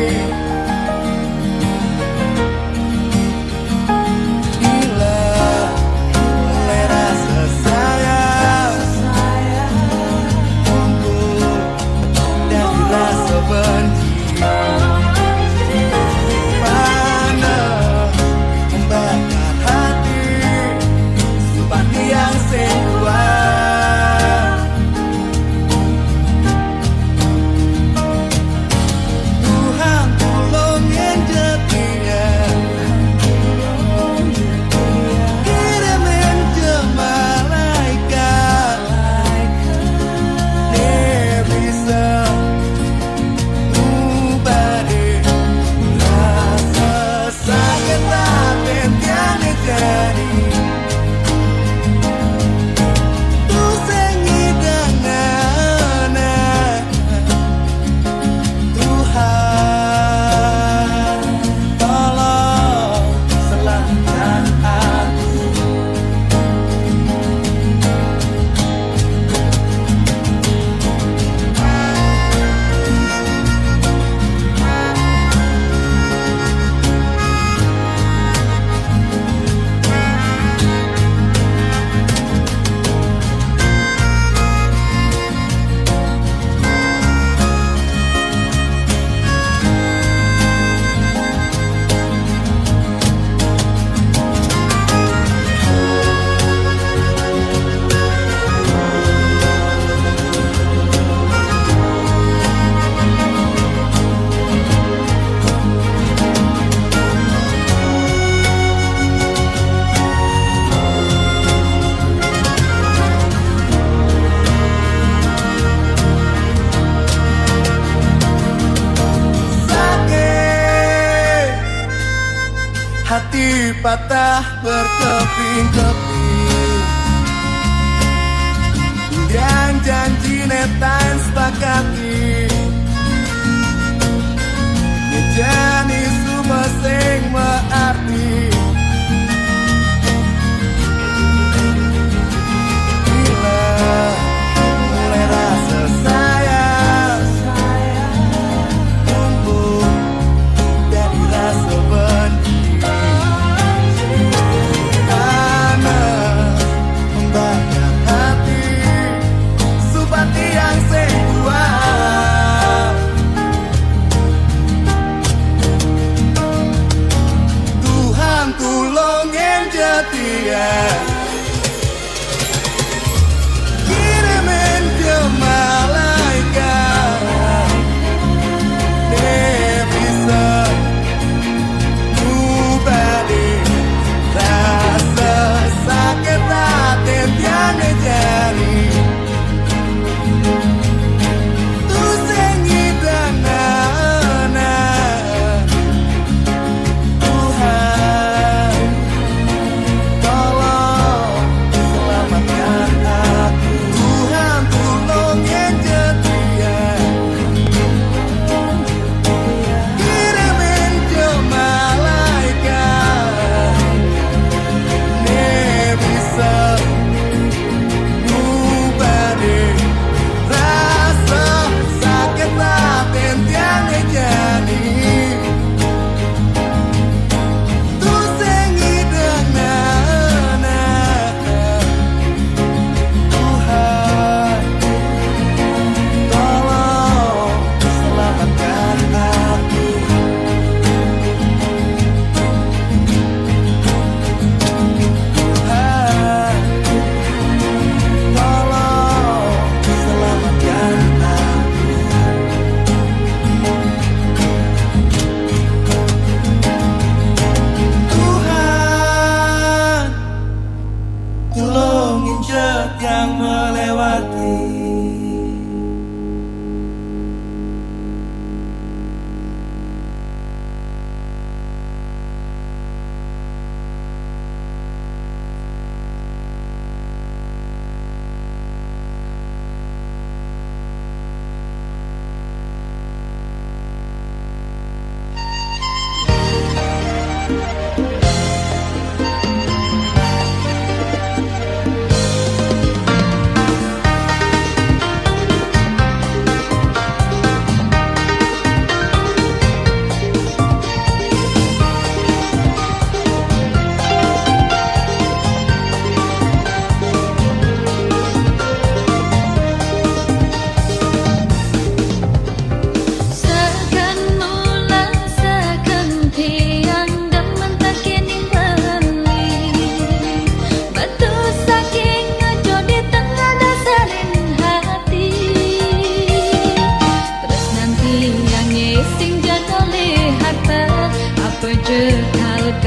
Hati patah berkeping-keping, yang janji netain sepakati, ngejani semua sing mearti. Bila mulai rasa sayang tumbuh dari rasa benci, yang sekuat. Tuhan tulungin setia, kirimin ke malaikat, dia bisa ubah rasa sakit hati yang terjadi. Tolong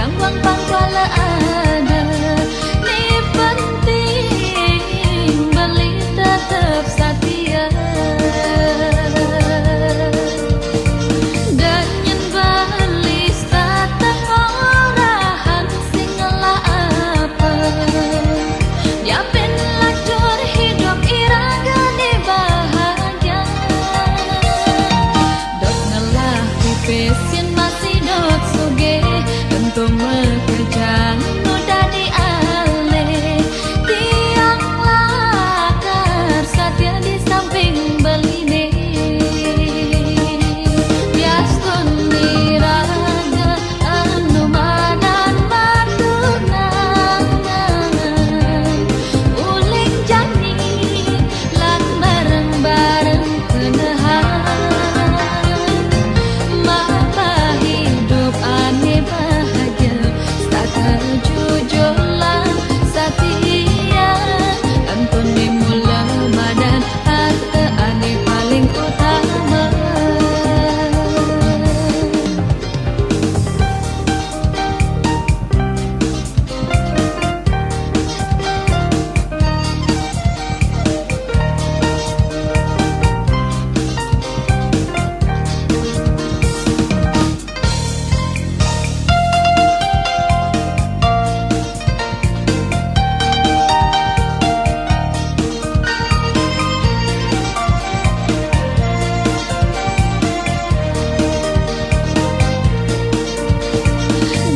yang wang pangkuala ada. Ni penting beli tetap setia. Dan yen bali statang orahan sing ngelak apa. Diapin lacur hidup iraga di bahagia. Dok ngelah pipis yen masih dok suge. Tentu mekerjaan udah dialih. Tiang lakar satya di samping beline. Biastun diraga anu madan matunangan. Uling jani lan bareng-bareng kenehan. Mapa hidup aneh bahagia. Tak kejujuran setia. Antun dimula madan harta aneh paling utama.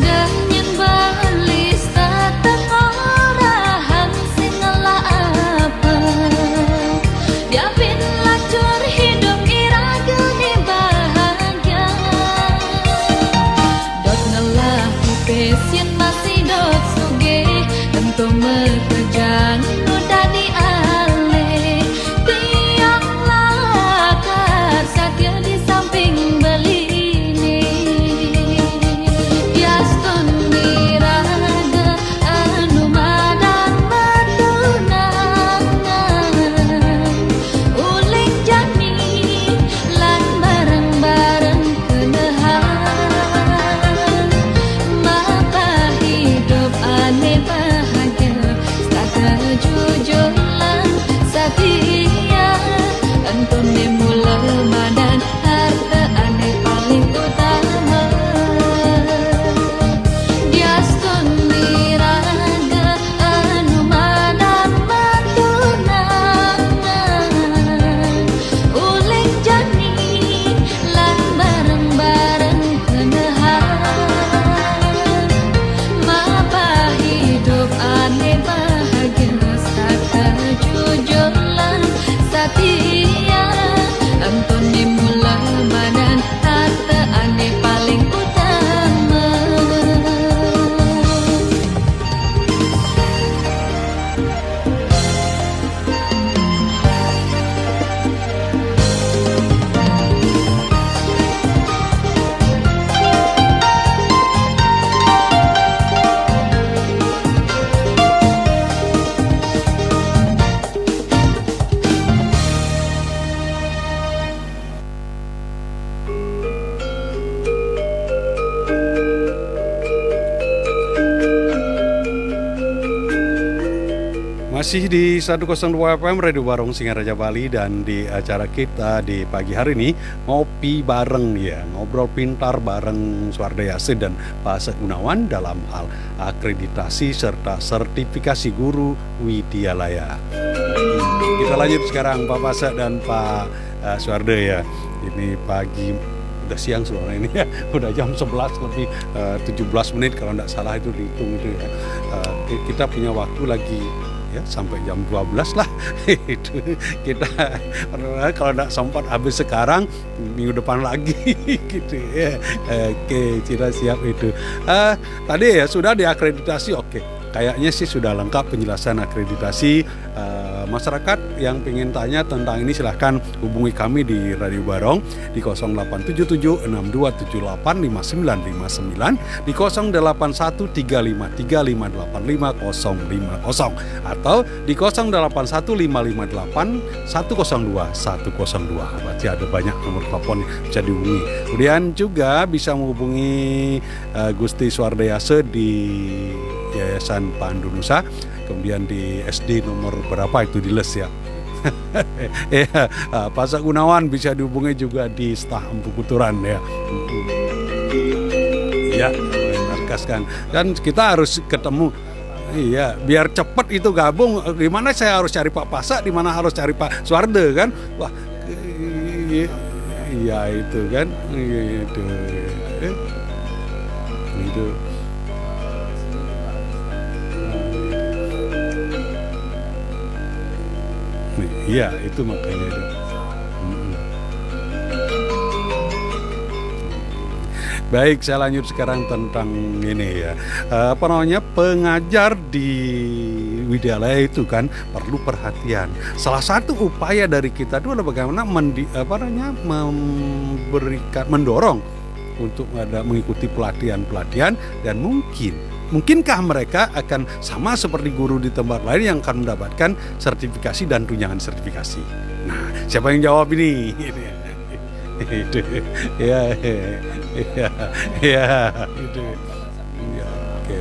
Dan yen bali statang orahan sing ngelak apa. Diapin lacur hidup iraga di bahagia. Dot ngelah pipis yen masih dot suge. Tentu mekerjaan udah dialih. Tiang lakar satya di samping beline. Biastun diraga anu madan matunangan. Uling jani lan bareng-bareng kenehan. Mapa hidup aneh bahagia. Tak kejujuran setia. Antun dimula madan harta aneh paling utama. Diastun diraga anu madan matunangan. Uling jani lan bareng-bareng kenehan. Mapa hidup aneh bahagia. Tak kejujuran setia. Antun dimula madan harta aneh paling utama. Masih di 102 FM Radio Barong Singaraja Bali, dan di acara kita di pagi hari ini ngopi bareng ya, ngobrol pintar bareng Suarda Yasin dan Pak Asep Gunawan dalam hal akreditasi serta sertifikasi guru Widyalaya. Kita lanjut sekarang Pak Asep dan Pak Suarda ya. Ini pagi udah siang sebenarnya ini ya, udah jam 11 lebih 17 menit kalau tidak salah itu dihitung itu ya. Kita punya waktu lagi ya sampai jam 12 lah. Itu kita kalau tidak sempat habis sekarang, minggu depan lagi gitu ya. Oke, kita siap itu. Tadi ya sudah diakreditasi, oke. kayaknya sih sudah lengkap penjelasan akreditasi. Masyarakat yang ingin tanya tentang ini silahkan hubungi kami di Radio Barong di 087762785959, di 081353585050 atau di 081558102102. Berarti ada banyak nomor telepon yang bisa dihubungi. Kemudian juga bisa menghubungi Gusti Suardeyase di Yayasan Pandu Nusa, kemudian di SD nomor berapa itu di Les ya. Ya, Pak Sak Gunawan bisa dihubungi juga di Stah Empu Kuturan ya. Ya, Markas kan. Dan kita harus ketemu. Iya, biar cepat itu gabung. Di mana saya harus cari Pak Pasak, di mana harus cari Pak Suarde kan? Wah, iya itu kan. Itu. Iya, itu makanya itu. Baik, saya lanjut sekarang tentang ini ya. Apa namanya? Pengajar di widyalaya itu kan perlu perhatian. Salah satu upaya dari kita itu adalah bagaimana mendorong untuk mengikuti pelatihan-pelatihan, dan mungkinkah mereka akan sama seperti guru di tempat lain yang akan mendapatkan sertifikasi dan tunjangan sertifikasi. Nah, siapa yang jawab ini? Itu ya, itu ya, oke.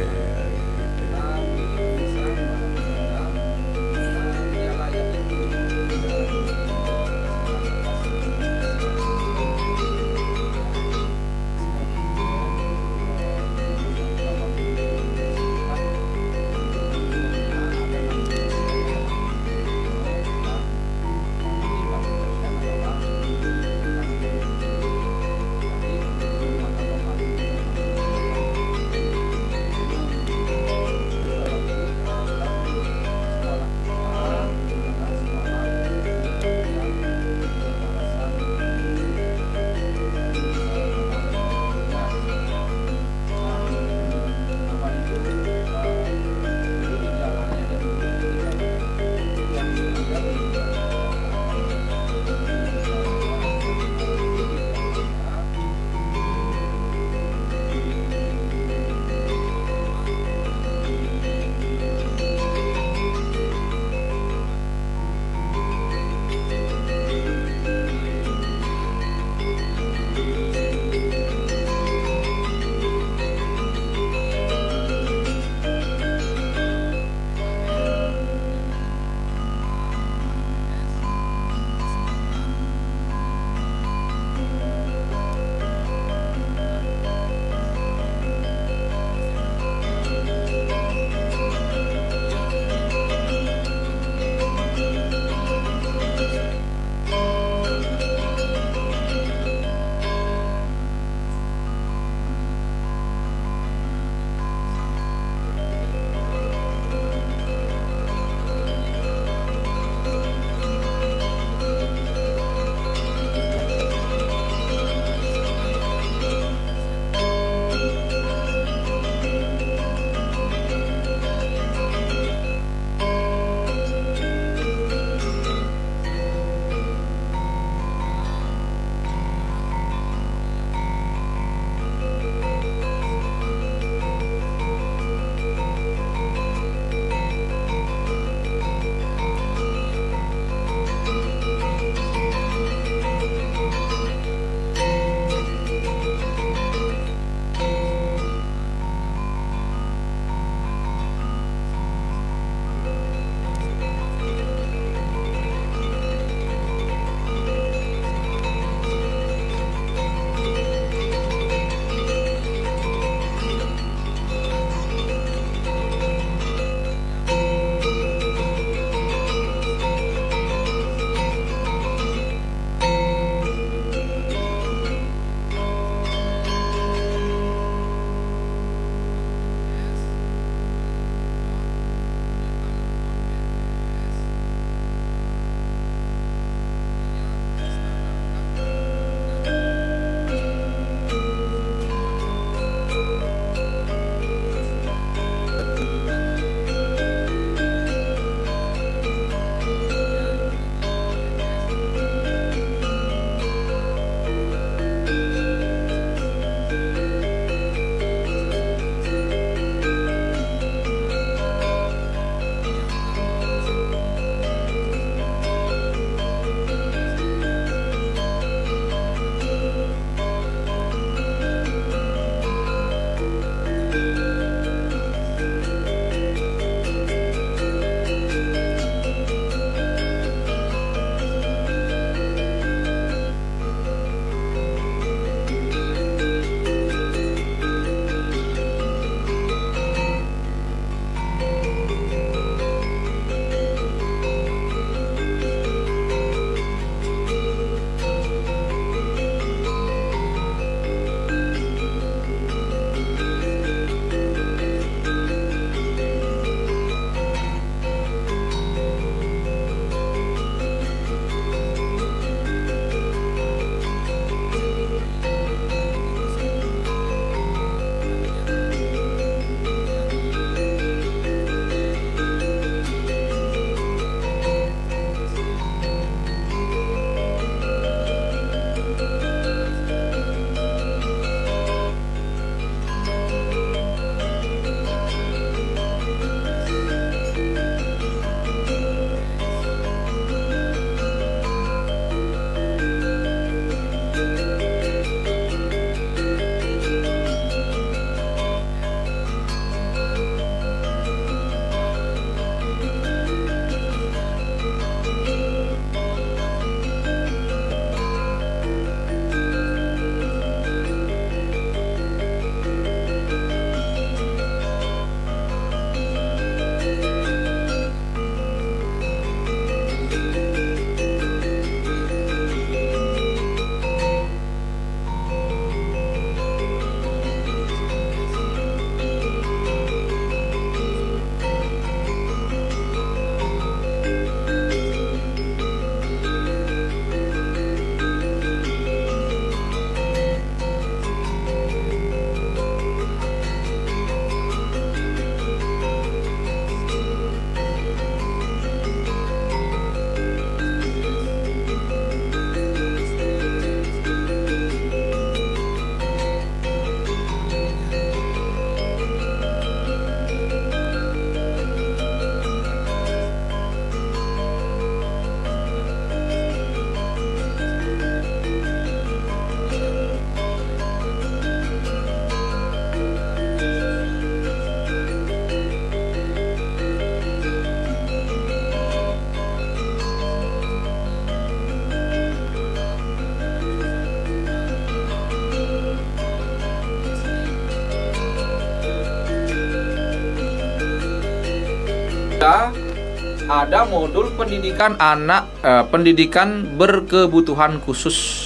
ada modul pendidikan anak, pendidikan berkebutuhan khusus.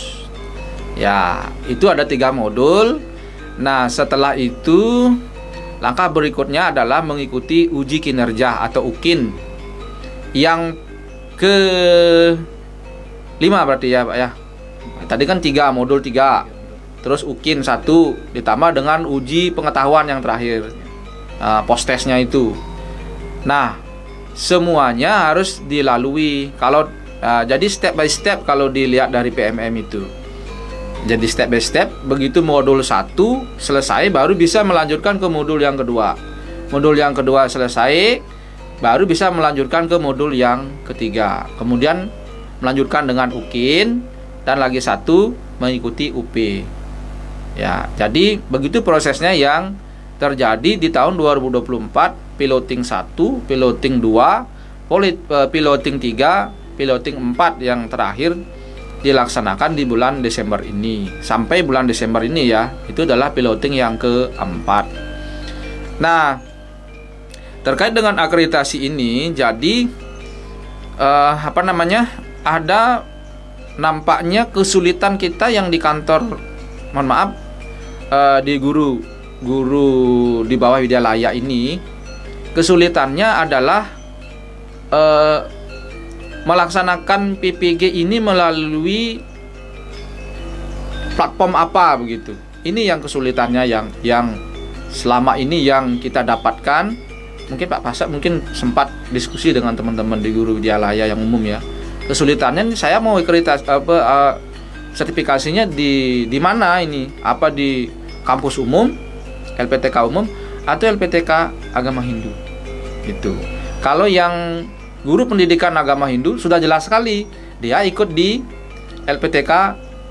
Ya, itu ada 3 modul. Nah, setelah itu langkah berikutnya adalah mengikuti uji kinerja atau UKIN yang ke-5 berarti ya Pak ya. Tadi kan 3 modul 3. Terus UKIN 1 ditambah dengan uji pengetahuan yang terakhir. Post testnya itu. Nah, semuanya harus dilalui. Kalau jadi step by step kalau dilihat dari PMM itu. Jadi step by step, begitu modul 1 selesai baru bisa melanjutkan ke modul yang kedua. Modul yang kedua selesai baru bisa melanjutkan ke modul yang ketiga. Kemudian melanjutkan dengan UKIN dan lagi 1 mengikuti UP. Ya, jadi begitu prosesnya yang terjadi di tahun 2024, piloting 1, piloting 2, piloting 3, piloting 4 yang terakhir dilaksanakan di bulan Desember ini. Sampai bulan Desember ini ya, itu adalah piloting yang keempat. Nah, terkait dengan akreditasi ini, jadi ada nampaknya kesulitan kita yang di kantor, mohon maaf, di guru di bawah Widyalaya ini, kesulitannya adalah melaksanakan PPG ini melalui platform apa begitu. Ini yang kesulitannya yang selama ini yang kita dapatkan. Mungkin Pak Pasak mungkin sempat diskusi dengan teman-teman di guru Widyalaya yang umum ya. Kesulitannya saya mau sertifikasinya di mana ini? Apa di kampus umum, LPTK umum atau LPTK agama Hindu? Gitu. Kalau yang guru pendidikan agama Hindu sudah jelas sekali, dia ikut di LPTK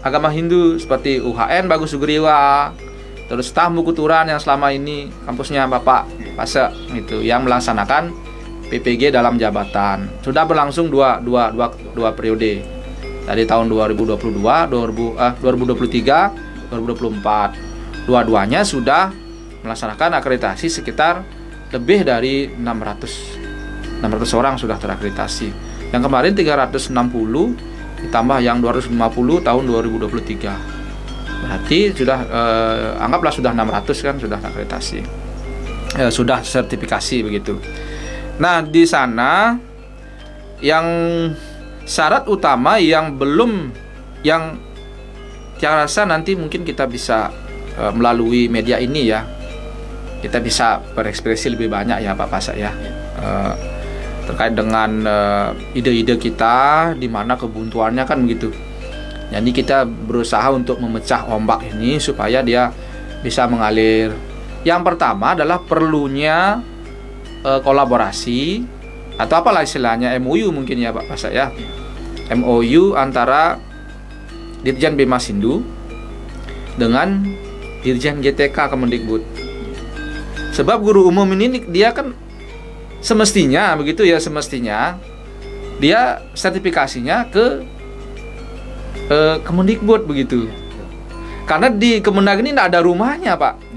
agama Hindu seperti UHN Bagus Sugriwa, terus Tah Bukuturan yang selama ini kampusnya Bapak Pase itu yang melaksanakan PPG dalam jabatan. Sudah berlangsung dua periode. Dari tahun 2022, 2023, 2024. Dua-duanya sudah melaksanakan akreditasi sekitar lebih dari 600 orang sudah terakreditasi. Yang kemarin 360 ditambah yang 250 tahun 2023. Berarti sudah anggaplah sudah 600 kan sudah akreditasi. Sudah sertifikasi begitu. Nah, di sana yang syarat utama yang belum, yang saya rasa nanti mungkin kita bisa melalui media ini ya, kita bisa berekspresi lebih banyak ya Pak Pasak ya. Terkait dengan ide-ide kita di mana kebuntuannya kan begitu. Jadi kita berusaha untuk memecah ombak ini supaya dia bisa mengalir. Yang pertama adalah perlunya kolaborasi atau apalah istilahnya MOU mungkin ya Pak Pasak ya. MOU antara Dirjen Bimas Hindu dengan Dirjen GTK Kemendikbud. Sebab guru umum ini dia kan semestinya begitu ya, semestinya dia sertifikasinya ke Kemendikbud begitu. Karena di Kemenag ini tidak ada rumahnya Pak.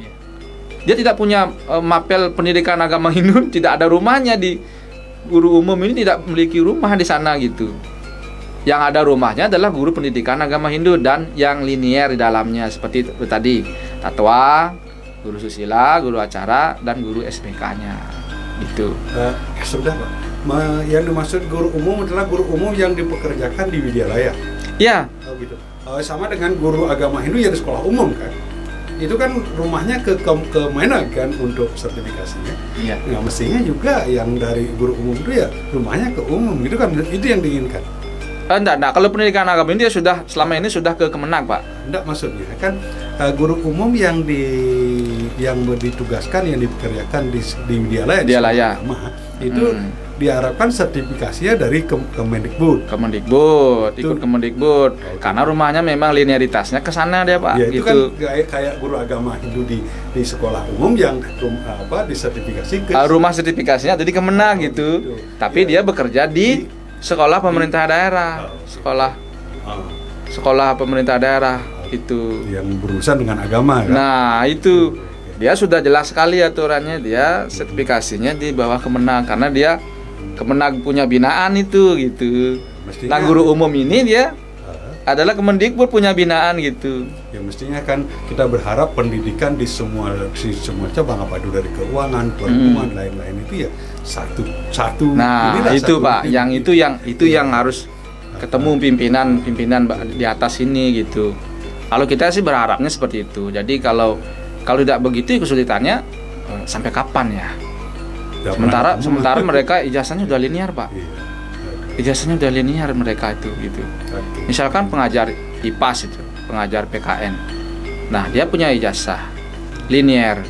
Dia tidak punya mapel pendidikan agama Hindu, tidak ada rumahnya. Di guru umum ini tidak memiliki rumah di sana gitu. Yang ada rumahnya adalah guru pendidikan agama Hindu dan yang linier di dalamnya seperti tadi, tatwa, guru susila, guru acara, dan guru SPK-nya. Itu. Sudah Pak. Yang dimaksud guru umum adalah guru umum yang dipekerjakan di Widyalaya. Ya. Oh gitu. Sama dengan guru agama Hindu yang di sekolah umum kan. Itu kan rumahnya ke Menag kan untuk sertifikasinya. Iya. Nah, mestinya juga yang dari guru umum itu ya rumahnya ke umum gitu kan. Itu yang diinginkan. Enggak. Kalau pendidikan agama ini dia sudah selama ini sudah ke Kemenag, Pak. Enggak, maksudnya kan guru umum yang ditugaskan, yang dipekerjakan di Widyalaya itu diharapkan sertifikasinya dari Kemendikbud. Ikut Kemendikbud. Okay. Karena rumahnya memang linearitasnya ke sana dia, Pak. Ya, itu gitu. Kan kayak guru agama Hindu di sekolah umum yang disertifikasi ke rumah sertifikasinya jadi Kemenag gitu. Tapi dia bekerja di sekolah pemerintah daerah. Sekolah pemerintah daerah itu yang berurusan dengan agama kan. Nah, itu dia sudah jelas sekali aturannya, dia sertifikasinya di bawah Kemenag karena dia Kemenag punya binaan itu gitu. Mestinya- Nah guru umum ini dia adalah Kemendikbud punya binaan gitu. Ya mestinya kan kita berharap pendidikan di semua cabang, apa itu dari keuangan, perhubungan, lain-lain itu ya satu. Nah inilah itu satu Pak, tim. itu yang harus ketemu pimpinan di atas ini gitu. Kalau kita sih berharapnya seperti itu. Jadi kalau tidak begitu kesulitannya sampai kapan ya? Tidak pernah Sementara ketemu. mereka ijazahnya udah linear Pak. Iya. Ijazahnya udah linear mereka itu gitu. Oke. Misalkan pengajar IPAS itu, pengajar PKN. Nah dia punya ijazah linear,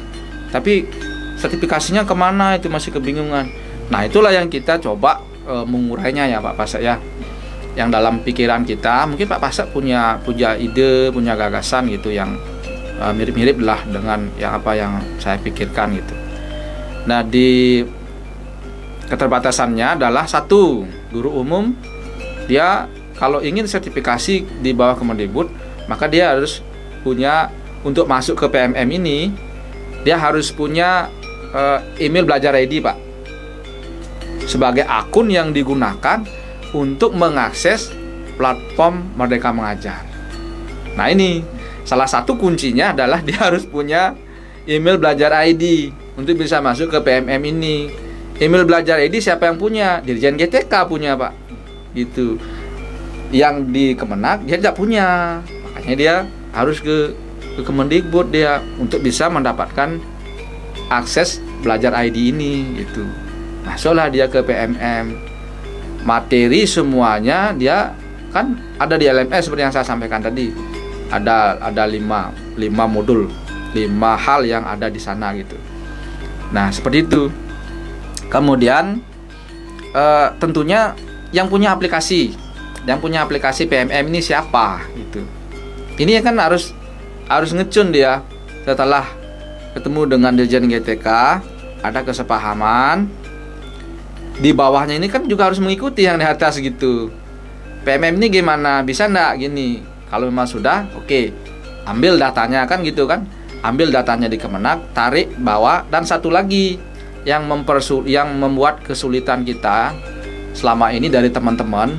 tapi sertifikasinya kemana itu masih kebingungan. Nah itulah yang kita coba mengurainya ya Pak Pasek ya. Yang dalam pikiran kita mungkin Pak Pasek punya ide, punya gagasan gitu yang mirip-mirip lah dengan yang apa yang saya pikirkan gitu. Nah di keterbatasannya adalah satu, guru umum dia kalau ingin sertifikasi di bawah Kemendikbud maka dia harus punya, untuk masuk ke PMM ini dia harus punya email belajar ID Pak, sebagai akun yang digunakan untuk mengakses platform Merdeka Mengajar. Nah ini salah satu kuncinya adalah dia harus punya email belajar ID untuk bisa masuk ke PMM ini. Email belajar ID siapa yang punya? Dirjen GTK punya Pak, gitu. Yang di Kemenag dia tidak punya, makanya dia harus ke Kemendikbud dia untuk bisa mendapatkan akses belajar ID ini, gitu. Masuklah dia ke PMM. Materi semuanya dia kan ada di LMS seperti yang saya sampaikan tadi. Ada 5 modul, 5 hal yang ada di sana gitu. Nah seperti itu. Kemudian tentunya yang punya aplikasi PMM ini siapa gitu. Ini kan harus ngecun dia setelah ketemu dengan Dirjen GTK, ada kesepahaman. Di bawahnya ini kan juga harus mengikuti yang di atas gitu. PMM ini gimana? Bisa enggak gini? Kalau memang sudah, oke. Ambil datanya kan gitu kan. Ambil datanya di Kemenag, tarik, bawa. Dan satu lagi yang membuat kesulitan kita selama ini dari teman-teman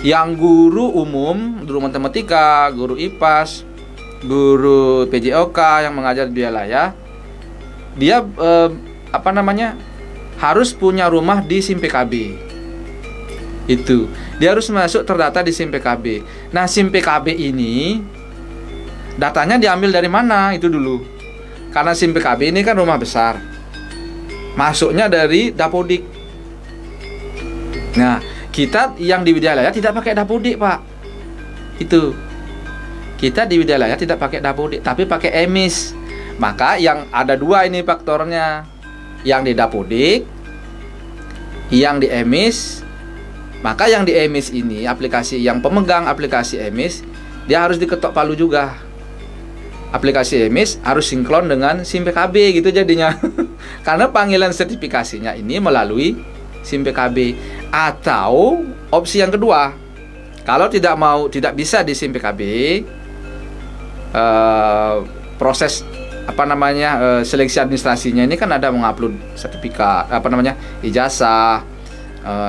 yang guru umum, guru matematika, guru IPAS, guru PJOK yang mengajar di wilayah, dia harus punya rumah di SIM PKB. Itu dia harus masuk terdata di SIM PKB. Nah SIM PKB ini datanya diambil dari mana itu dulu, karena SIM PKB ini kan rumah besar, masuknya dari Dapodik. Nah kita yang di Widyalaya tidak pakai Dapodik Pak. Itu kita di Widyalaya tidak pakai Dapodik, tapi pakai EMIS. Maka yang ada dua ini faktornya, yang di Dapodik, yang di EMIS. Maka yang di EMIS ini, aplikasi yang pemegang aplikasi EMIS, dia harus diketok palu juga. Aplikasi EMIS harus sinkron dengan SIM PKB gitu jadinya. Karena panggilan sertifikasinya ini melalui SIM PKB. Atau opsi yang kedua, kalau tidak bisa di SIM PKB, proses seleksi administrasinya ini kan ada mengupload sertifikat ijazah,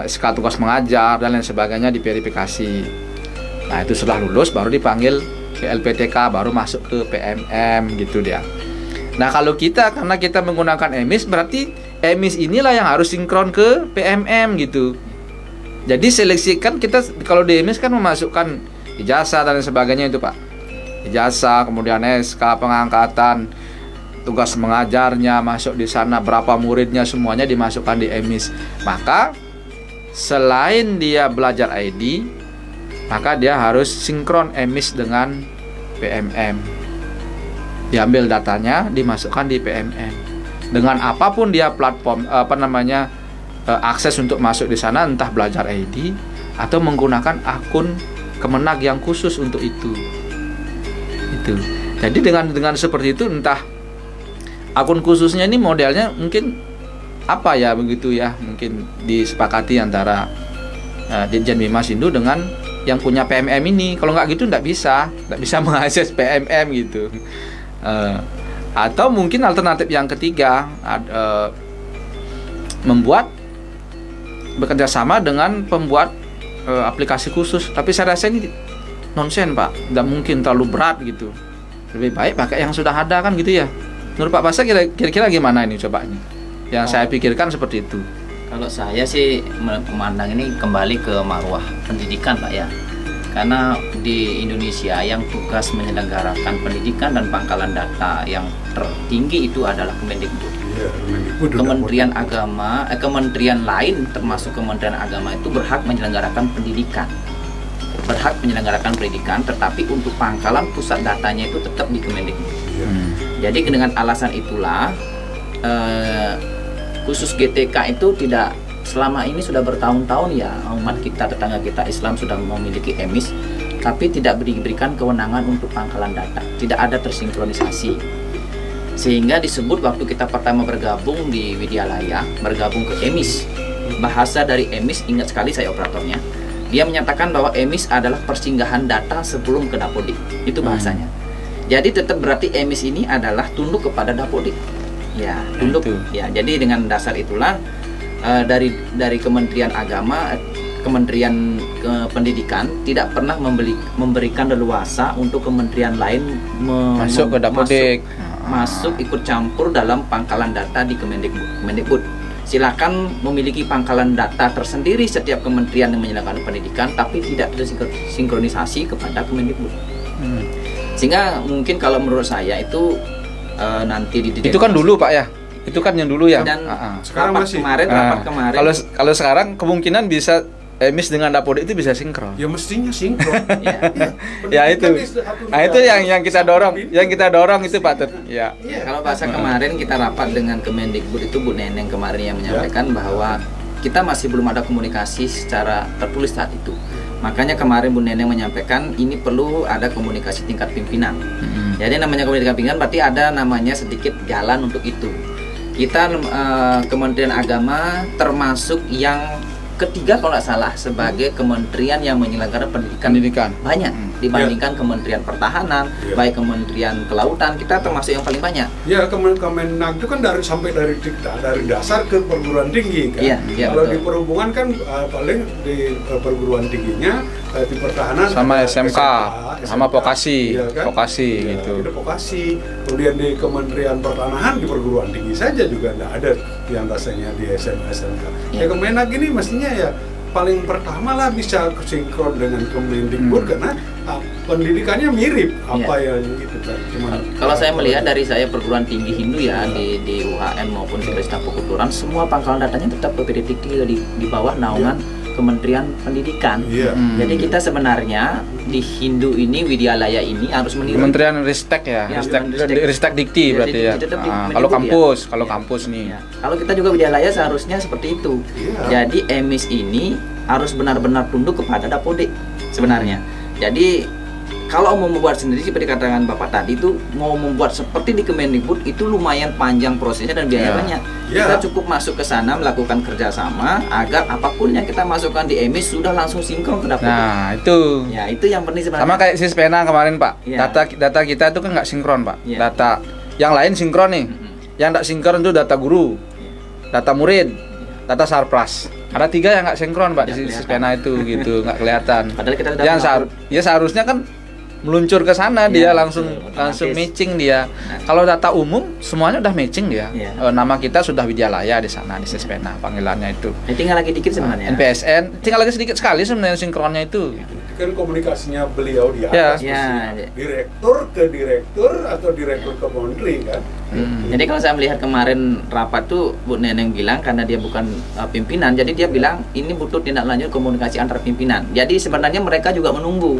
SK tugas mengajar dan lain sebagainya, diverifikasi. Nah itu setelah lulus baru dipanggil ke LPTK, baru masuk ke PMM gitu dia. Nah kalau karena kita menggunakan EMIS, berarti EMIS inilah yang harus sinkron ke PMM gitu. Jadi seleksi kan kita kalau di EMIS kan memasukkan ijazah dan lain sebagainya itu Pak. Ijazah, kemudian SK, pengangkatan, tugas mengajarnya masuk di sana, berapa muridnya, semuanya dimasukkan di EMIS. Maka selain dia belajar ID, maka dia harus sinkron EMIS dengan PMM. Diambil datanya, dimasukkan di PMM. Dengan apapun dia platform akses untuk masuk di sana, entah belajar ID atau menggunakan akun Kemenag yang khusus untuk itu. Jadi dengan seperti itu, entah akun khususnya ini modelnya mungkin apa ya begitu ya, mungkin disepakati antara Dirjen Bimas Indo dengan yang punya PMM ini. Kalau nggak gitu nggak bisa mengakses PMM gitu. Atau mungkin alternatif yang ketiga, membuat bekerja sama dengan pembuat aplikasi khusus. Tapi saya rasa ini nonsen Pak, nggak mungkin terlalu berat gitu. Lebih baik pakai yang sudah ada kan gitu ya. Menurut Pak Pasek kira-kira gimana ini coba ini? Yang saya pikirkan seperti itu. Kalau saya sih memandang ini kembali ke marwah pendidikan Pak ya. Karena di Indonesia yang tugas menyelenggarakan pendidikan dan pangkalan data yang tertinggi itu adalah Kemendikbud. Iya, Kemendikbud udah Kementerian Agama, kementerian lain termasuk Kementerian Agama itu berhak menyelenggarakan pendidikan. Berhak menyelenggarakan pendidikan, tetapi untuk pangkalan pusat datanya itu tetap di Kemendikbud. Iya. Jadi dengan alasan itulah khusus GTK itu tidak, selama ini sudah bertahun-tahun ya umat kita, tetangga kita Islam sudah memiliki EMIS, tapi tidak diberikan kewenangan untuk pangkalan data, tidak ada tersinkronisasi. Sehingga disebut waktu kita pertama bergabung di Widyalaya, bergabung ke EMIS, bahasa dari EMIS, ingat sekali saya operatornya, dia menyatakan bahwa EMIS adalah persinggahan data sebelum ke Dapodik, itu bahasanya. Jadi tetap berarti EMIS ini adalah tunduk kepada Dapodik. Ya, tunduk. Ya, jadi dengan dasar itulah dari Kementerian Agama, Kementerian Pendidikan tidak pernah memberikan leluasa untuk kementerian lain Masuk ke Dapodik. masuk ikut campur dalam pangkalan data di Kemendikbud. Silakan memiliki pangkalan data tersendiri setiap kementerian yang menyelenggarakan pendidikan, tapi tidak tersinkronisasi kepada Kemendikbud. Sehingga mungkin kalau menurut saya itu nanti di Itu kan dulu Pak ya. Itu kan yang dulu ya. Dan Sekarang rapat masih. kemarin. Kalau sekarang kemungkinan bisa EMIS dengan Dapodik itu bisa sinkron. Ya mestinya sinkron. Ya. Ya itu. Nah itu yang kita dorong, itu Pak Tut. Ya. Kalau bahasa kemarin kita rapat dengan Kemendikbud itu Bu Neneng kemarin yang menyampaikan bahwa kita masih belum ada komunikasi secara tertulis saat itu. Makanya kemarin Bu Neneng menyampaikan ini perlu ada komunikasi tingkat pimpinan. Jadi namanya komunikasi pimpinan berarti ada namanya sedikit jalan untuk itu. Kita Kementerian Agama termasuk yang ketiga kalau nggak salah sebagai kementerian yang menyelenggarakan pendidikan. Banyak dibandingkan Kementerian Pertahanan, baik Kementerian Kelautan, kita termasuk yang paling banyak. Ya, Kemenag itu kan dari dasar ke perguruan tinggi kan. Iya, Kalau betul. di perhubungan kan paling di perguruan tingginya, di pertahanan Sama ada SMK, sama vokasi, iya kan? vokasi Ya, gitu. ada vokasi. Kemudian di Kementerian Pertanahan di perguruan tinggi saja juga tidak ada yang rasanya di SMK. Ya, Kemenag ini mestinya ya paling pertama lah bisa sinkron dengan Kemendikbud karena pendidikannya mirip apa yang itu kan. Kalau saya melihat dari saya perguruan tinggi Hindu ya di UHM maupun di Krisna Pekuturan, semua pangkalan datanya tetap PPDTK di bawah naungan Kementerian Pendidikan. Jadi kita sebenarnya di Hindu ini, Widyalaya ini harus meniru Kementerian Ristek ya, Ristek Dikti berarti ya. Kalau kampus, kalau kampus nih. Kalau kita juga Widyalaya seharusnya seperti itu. Jadi EMIS ini harus benar-benar tunduk kepada Dapodik sebenarnya. Jadi kalau mau membuat sendiri seperti katakan Bapak tadi itu mau membuat seperti di Kemendikbud itu lumayan panjang prosesnya dan biaya banyak. Kita cukup masuk ke sana melakukan kerjasama agar apapun yang kita masukkan di EMIS sudah langsung sinkron ke Dapodik. Nah itu. Ya itu yang penting sebenarnya. Sama kayak Sispena kemarin Pak. Iya. Data kita itu kan nggak sinkron Pak. Iya. Data yang lain sinkron nih. Yang nggak sinkron itu data guru, data murid, data sarpras. Ada 3 yang nggak sinkron Pak di Sispena itu gitu, nggak kelihatan. Padahal kita Yang seharusnya kan meluncur ke sana dia langsung otomatis. matching dia. Kalau data umum semuanya udah matching dia. Nama kita sudah Widyalaya di sana di Sispena panggilannya itu. Tinggal lagi dikit sebenarnya. NPSN tinggal lagi sedikit sekali sebenarnya sinkronnya itu. Kan komunikasinya beliau di atas direktur ke direktur atau direktur ke menteri kan. Jadi kalau saya melihat kemarin rapat tuh Bu Neneng bilang karena dia bukan pimpinan, jadi dia bilang ini butuh tindak lanjut komunikasi antar pimpinan. Jadi sebenarnya mereka juga menunggu.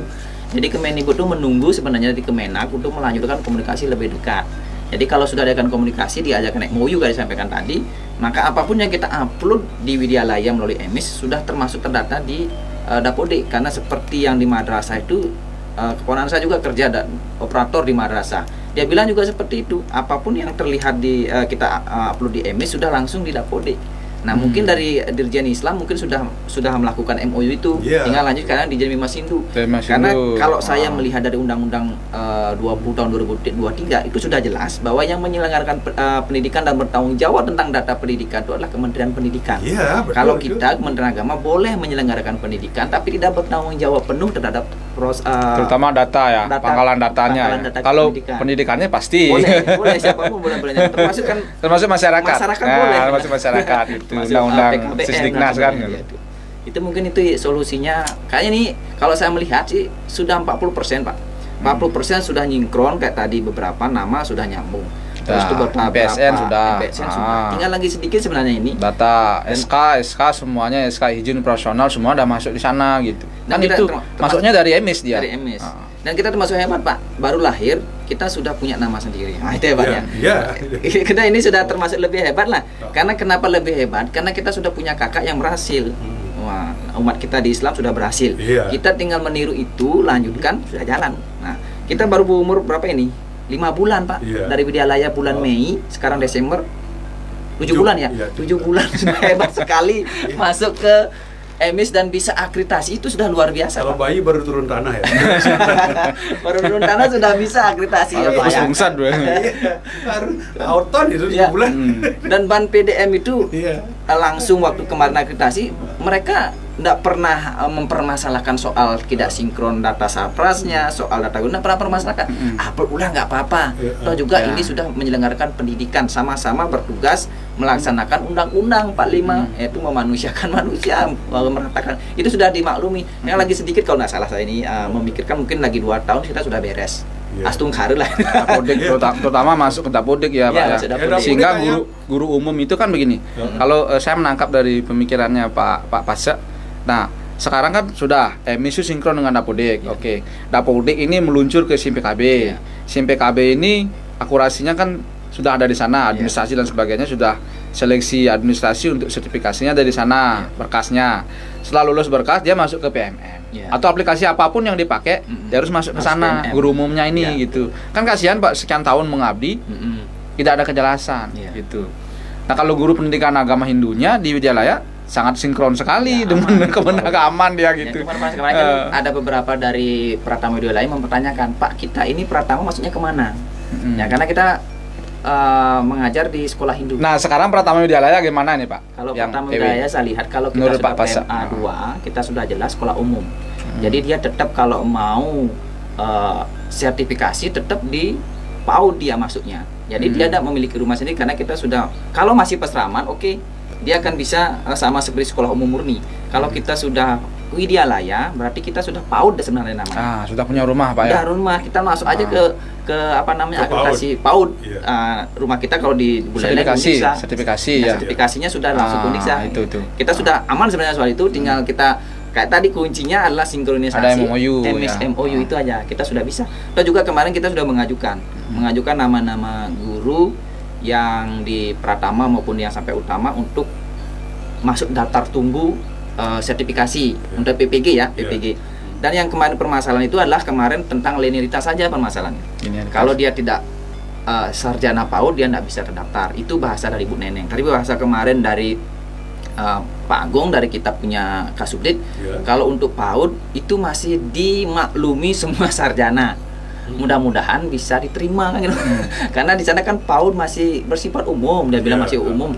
Jadi Kemendikbud itu menunggu sebenarnya di Kemenak untuk melanjutkan komunikasi lebih dekat. Jadi kalau sudah adakan komunikasi, diajarkan MOU kayak disampaikan tadi, maka apapun yang kita upload di Widyalaya melalui EMIS sudah termasuk terdata di Dapodik. Karena seperti yang di madrasah itu, keponakan saya juga kerja dan operator di madrasah. Dia bilang juga seperti itu, apapun yang terlihat di kita upload di EMIS sudah langsung di Dapodik. Nah, mungkin dari Dirjen Islam mungkin sudah melakukan MOU itu, Iya. tinggal lanjut karena Dirjen Bimas Hindu. Bimas Karena Hindu. kalau saya melihat dari Undang-Undang 20 tahun 2023 itu sudah jelas bahwa yang menyelenggarakan pendidikan dan bertanggung jawab tentang data pendidikan itu adalah Kementerian Pendidikan. Iya, betul, Kalau betul. kita Kementerian Agama boleh menyelenggarakan pendidikan tapi tidak bertanggung jawab penuh terhadap terutama data ya, pangkalan datanya. pangkalan Ya. data Kalau pendidikan. pendidikannya pasti. boleh siapapun boleh termasuk kan termasuk masyarakat. Masyarakat Nah, boleh. termasuk masyarakat itu Masuk, undang-undang PKBM Sisdiknas dan kan. sebagainya. Itu mungkin itu solusinya. Kayaknya nih kalau saya melihat sih sudah 40%, Pak. 40% sudah nyinkron kayak tadi, beberapa nama sudah nyambung. Terus itu beberapa MPSN sudah. MPSN sudah. Tinggal lagi sedikit sebenarnya ini. Data SK semuanya, SK izin operasional semua udah masuk di sana gitu. Dan Kan kita itu termasuk masuknya dari EMIS dia. Dari MS. Dan kita termasuk hebat, Pak. Baru lahir kita sudah punya nama sendiri. Nah, itu hebatnya. Iya. Kita ini sudah termasuk lebih hebat lah. Karena kenapa lebih hebat? Karena kita sudah punya kakak yang berhasil. Wah, umat kita di Islam sudah berhasil. Iya. Kita tinggal meniru itu, lanjutkan, sudah jalan. Nah, kita baru berumur berapa ini? 5 bulan, Pak. Iya. Dari Widyalaya bulan Mei, sekarang Desember 7 bulan ya. Iya, 7 bulan sudah hebat sekali masuk ke EMIS dan bisa akreditasi, itu sudah luar biasa, Kalau Pak. bayi baru turun tanah ya. Baru turun tanah sudah bisa akreditasi ya, Pak. Terus Ya. bungsat gue. Baru auton itu 7 Iya. bulan. Dan ban PDM itu Iya. langsung waktu kemarin akreditasi mereka tidak pernah mempermasalahkan soal tidak sinkron data saprasnya, soal data guna pernah permasalahkan. Upload ulang nggak apa-apa. Iya. Toh juga Ya. ini sudah menyelenggarakan pendidikan, sama-sama bertugas melaksanakan Undang-Undang 45 yaitu memanusiakan manusia, meratakan. Itu sudah dimaklumi. Yang lagi sedikit kalau nggak salah saya ini memikirkan mungkin lagi 2 tahun kita sudah beres. Iya. Astung hari lah. Dapodik terutama masuk ke Dapodik ya, Iya, Pak ya. masuk Dapodik. Sehingga Dapodik guru umum itu kan begini. Kalau saya menangkap dari pemikirannya Pak Pasek. Nah, sekarang kan sudah EMIS itu sinkron dengan Dapodik. Oke. Dapodik ini meluncur ke SIM PKB. Iya. SIM PKB ini akurasinya kan sudah ada di sana, administrasi dan sebagainya sudah seleksi administrasi untuk sertifikasinya dari sana, berkasnya. Setelah lulus berkas dia masuk ke PMM. Iya. Atau aplikasi apapun yang dipakai dia harus masuk ke Masuk sana, PMM. guru umumnya ini Iya. gitu. Kan kasihan Pak, sekian tahun mengabdi tidak ada kejelasan Iya. gitu. Nah, kalau guru pendidikan agama Hindunya di Widyalaya sangat sinkron sekali dengan kemenagaman dia Ya, gitu. kemarin kan ada beberapa dari Pratama Widyalaya mempertanyakan, Pak, kita ini Pratama maksudnya kemana? Ya karena kita mengajar di sekolah Hindu. Nah, sekarang Pratama Widyalaya gimana nih, Pak? Kalau Yang Pratama PW? Widyalaya saya lihat kalau kita Menurut sudah Pak Pasek. PMA 2, kita sudah jelas sekolah umum. Jadi dia tetap kalau mau sertifikasi tetap di PAUD dia masuknya. Jadi dia tidak memiliki rumah sendiri karena kita sudah, kalau masih pesraman, oke, dia akan bisa sama seperti sekolah umum murni. Kalau kita sudah Widyalaya, berarti kita sudah PAUD sebenarnya namanya. Sudah punya rumah, Pak ya. Udah rumah, kita masuk aja ke apa namanya, Ke akreditasi PAUD. Iya. Rumah kita kalau di Buleleng Uniksa. Sertifikasi Nah, ya. sertifikasinya sudah langsung Uniksa. Itu. Kita sudah aman sebenarnya soal itu, tinggal kita kayak tadi kuncinya adalah sinkronisasi. Ada MOU, MS ya. MOU itu aja kita sudah bisa. Kita juga kemarin kita sudah mengajukan nama-nama guru yang di Pratama maupun yang sampai utama untuk masuk daftar tunggu sertifikasi untuk PPG ya, PPG. Dan yang kemarin permasalahan itu adalah kemarin tentang linearitas saja permasalahannya. Kalau dia tidak sarjana PAUD dia tidak bisa terdaftar. Itu bahasa dari Bu Neneng. Tadi bahasa kemarin dari Pak Agung dari kita punya Kasubdit. Kalau untuk PAUD itu masih dimaklumi semua sarjana. Mudah-mudahan bisa diterima kan gitu. Karena di sana kan PAUD masih bersifat umum, dia bilang masih umum.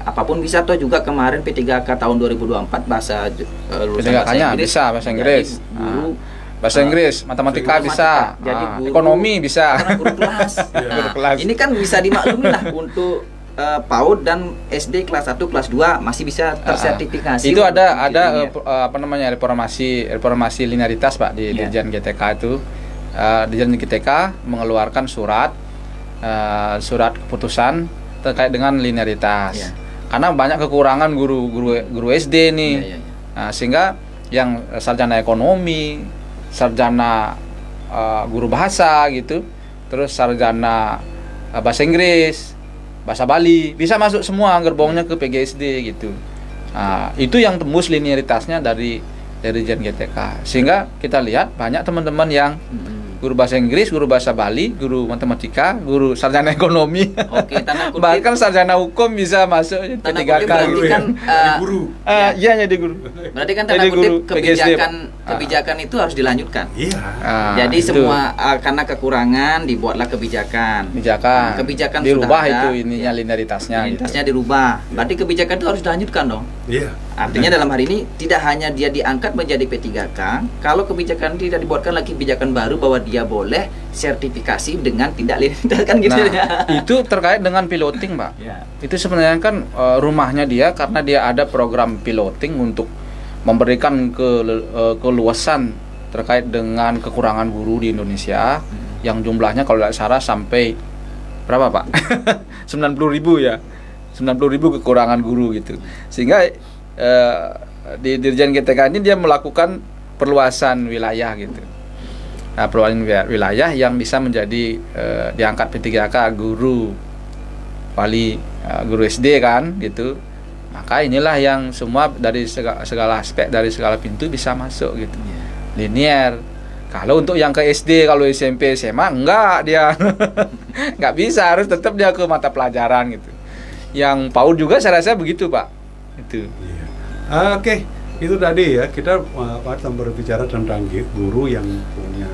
Apapun bisa. Toh juga kemarin P3K tahun 2024 bahasa lulusan P3K-nya bisa bahasa Inggris. Guru Bahasa Inggris, matematika bisa, jadi guru, ekonomi bisa. guru kelas. Guru kelas. Ini kan bisa dimaklumi lah untuk PAUD dan SD kelas 1, kelas 2 masih bisa tersertifikasi. Itu ada untuk apa namanya reformasi linearitas, Pak, di Iya. Dirjen GTK itu. Dirjen GTK mengeluarkan surat keputusan terkait dengan linearitas. Iya. Karena banyak kekurangan guru SD nih. Iya. Nah, sehingga yang sarjana ekonomi, sarjana guru bahasa gitu, terus sarjana bahasa Inggris, bahasa Bali, bisa masuk semua gerbongnya ke PGSD gitu. Nah, itu yang tembus linearitasnya dari Dirjen GTK. Sehingga kita lihat banyak teman-teman yang guru bahasa Inggris, guru bahasa Bali, guru matematika, guru sarjana ekonomi. Oke, tanda kutip. Bahkan sarjana hukum bisa masuk Tanda P3K. kutip berarti kan guru. Iya, jadi guru. berarti kan tanda Jadi kutip guru PGSD, Pak. kebijakan itu harus dilanjutkan. Iya. Jadi Itu. semua karena kekurangan dibuatlah kebijakan. Kebijakan dirubah sudah ada, itu ininya linearitasnya. Identitasnya dirubah. Berarti kebijakan itu harus dilanjutkan dong. Iya. Artinya dalam hari ini tidak hanya dia diangkat menjadi P3K, kalau kebijakan tidak dibuatkan lagi kebijakan baru bahwa dia boleh sertifikasi dengan tidak linearitas kan gitu ya. Nah, itu terkait dengan piloting, Pak. Ya. Itu sebenarnya kan rumahnya dia karena dia ada program piloting untuk memberikan keluasan terkait dengan kekurangan guru di Indonesia yang jumlahnya kalau tidak salah sampai berapa, Pak? 90.000 ya. 90.000 kekurangan guru gitu. Sehingga di Dirjen GTK ini dia melakukan perluasan wilayah gitu. Nah, perluasan wilayah yang bisa menjadi diangkat P3K guru wali guru SD kan gitu. Maka inilah yang semua dari segala aspek, dari segala pintu bisa masuk gitu. Linear. Kalau untuk yang ke SD, kalau SMP, SMA enggak dia. Enggak bisa, harus tetap dia ke mata pelajaran gitu. Yang PAUD juga saya rasa begitu, Pak. Itu. Iya. Oke, itu tadi ya kita berbicara tentang guru yang punya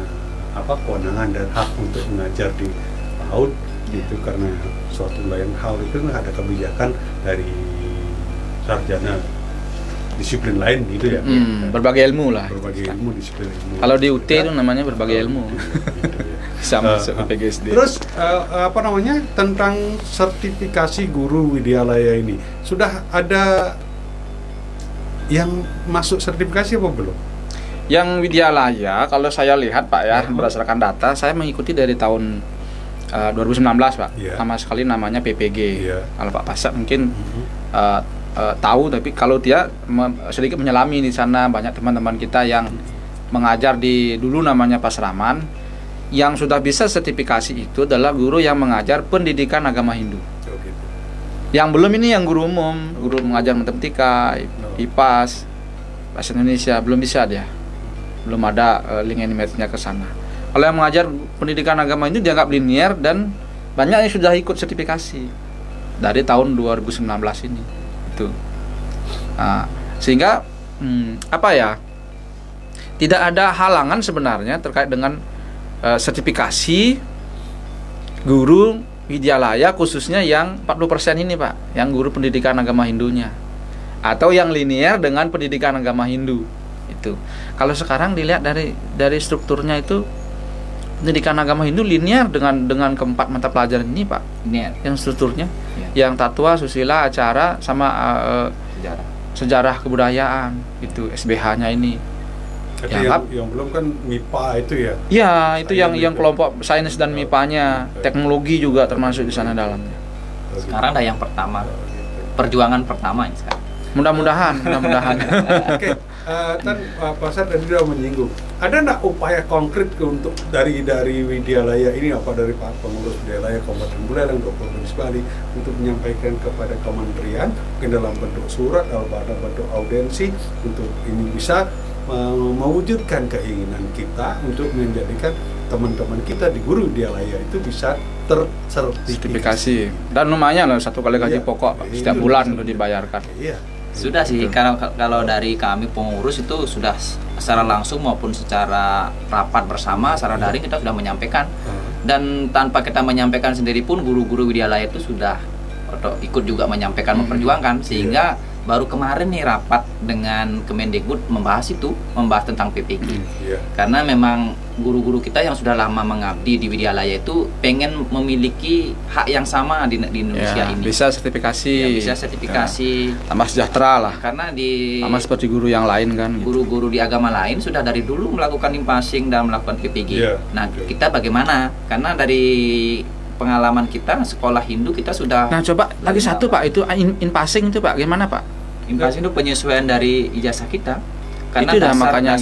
kewenangan dan hak untuk mengajar di PAUD itu karena suatu lain hal itu ada kebijakan dari sarjana disiplin lain gitu ya. Berbagai ilmu lah. Berbagai ilmu, disiplin ilmu. Kalau di UT itu namanya berbagai ilmu. Gitu ya. Sama masuk ke PGSD. Terus tentang sertifikasi guru Widyalaya ini sudah ada yang masuk sertifikasi apa belum? Yang Widyalaya kalau saya lihat, Pak ya, berdasarkan data saya mengikuti dari tahun 2019, Pak. Iya. Sama sekali namanya PPG. Iya. Kalau Pak Pasek mungkin tahu, tapi kalau dia sedikit menyelami di sana banyak teman-teman kita yang mengajar di dulu namanya Pasraman yang sudah bisa sertifikasi itu adalah guru yang mengajar pendidikan agama Hindu. Oh, gitu. Yang belum ini yang guru umum, guru mengajar matematika, IPAS, bahasa Indonesia belum bisa dia. Belum ada linearitasnya ke sana. Kalau yang mengajar pendidikan agama itu dianggap linear dan banyak yang sudah ikut sertifikasi dari tahun 2019 ini. Itu. Nah, sehingga tidak ada halangan sebenarnya terkait dengan sertifikasi guru Widyalaya khususnya yang 40% ini, Pak, yang guru pendidikan agama Hindunya atau yang linear dengan pendidikan agama Hindu itu. Kalau sekarang dilihat dari strukturnya itu pendidikan agama Hindu linear dengan keempat mata pelajaran ini, Pak. Linear. Yang strukturnya, yang tatwa, susila, acara, sama sejarah kebudayaan itu SBH-nya ini. Tapi yang belum kan MIPA itu ya? Iya, itu yang kelompok sains dan MIPA-nya, teknologi juga termasuk di sana dalamnya. Sekarang ada yang pertama, perjuangan pertama ini sekarang. Mudah-mudahan. Oke, Pak Sad tadi sudah menyinggung. Ada nggak upaya konkret untuk dari Widyalaya ini dari Pak Pengurus Widyalaya Kabupaten Buleleng Provinsi Bali untuk menyampaikan kepada kementerian mungkin dalam bentuk surat atau dalam bentuk audiensi untuk ini bisa mewujudkan keinginan kita untuk menjadikan teman-teman kita di guru Widyalaya itu bisa tersertifikasi dan lumayan loh, 1 kali gaji pokok setiap bulan udah dibayarkan. Iya. Sudah sih, kalau dari kami pengurus itu sudah secara langsung maupun secara rapat bersama, secara daring kita sudah menyampaikan. Dan tanpa kita menyampaikan sendiri pun guru-guru Widyalaya itu sudah ikut juga menyampaikan, memperjuangkan. Sehingga baru kemarin nih rapat dengan Kemendikbud membahas tentang PPG. Karena memang guru-guru kita yang sudah lama mengabdi di Widyalaya itu pengen memiliki hak yang sama di Indonesia ini. Bisa sertifikasi. Bisa sertifikasi. Tambah sejahtera lah. Karena sama seperti guru yang lain kan. Guru-guru di agama lain sudah dari dulu melakukan impasing dan melakukan PPG. Nah, kita bagaimana? Karena dari pengalaman kita sekolah Hindu kita sudah. Nah, coba lagi satu, Pak, itu in-passing itu, Pak, gimana, Pak? In-passing itu penyesuaian dari ijazah kita. Karena itu makanya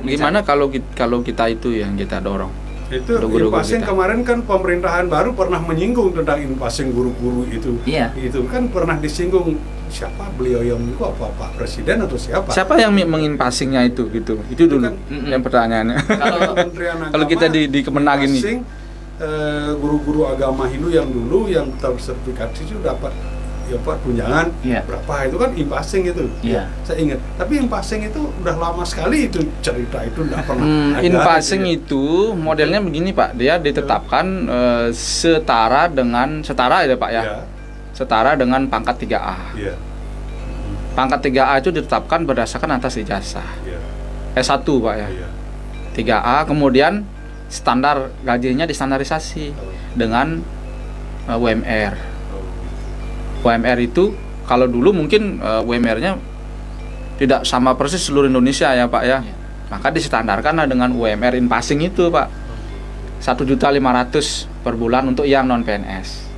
gimana kalau kita itu yang kita dorong. Itu untuk guru-guru impasing kita. kemarin kan pemerintahan baru pernah menyinggung tentang impasing guru-guru itu. Iya. Itu kan pernah disinggung, siapa beliau yang itu, apa Pak Presiden atau siapa? Siapa yang mengimpasingnya itu gitu? Itu dulu kan, yang pertanyaannya. Kalau Kementerian Agama Kalau kita di Kemenag ini. impasing, guru-guru agama Hindu yang dulu yang tersertifikasi itu dapat ya Pak tunjangan Iya. berapa, itu kan impasing itu. Iya. Saya ingat. Tapi impasing itu udah lama sekali itu cerita itu enggak pernah ada. Impasing gitu ya. itu modelnya begini Pak, dia ditetapkan setara ya Pak ya, Iya. setara dengan pangkat 3A. Iya. Pangkat 3A itu ditetapkan berdasarkan atas ijazah. Iya. S1 Pak ya. Iya. 3A, kemudian standar gajinya distandarisasi dengan UMR. UMR itu kalau dulu mungkin UMR-nya tidak sama persis seluruh Indonesia ya Pak ya. Iya. Maka distandarkan dengan UMR impasing itu Pak. 1.500.000 per bulan untuk yang non PNS.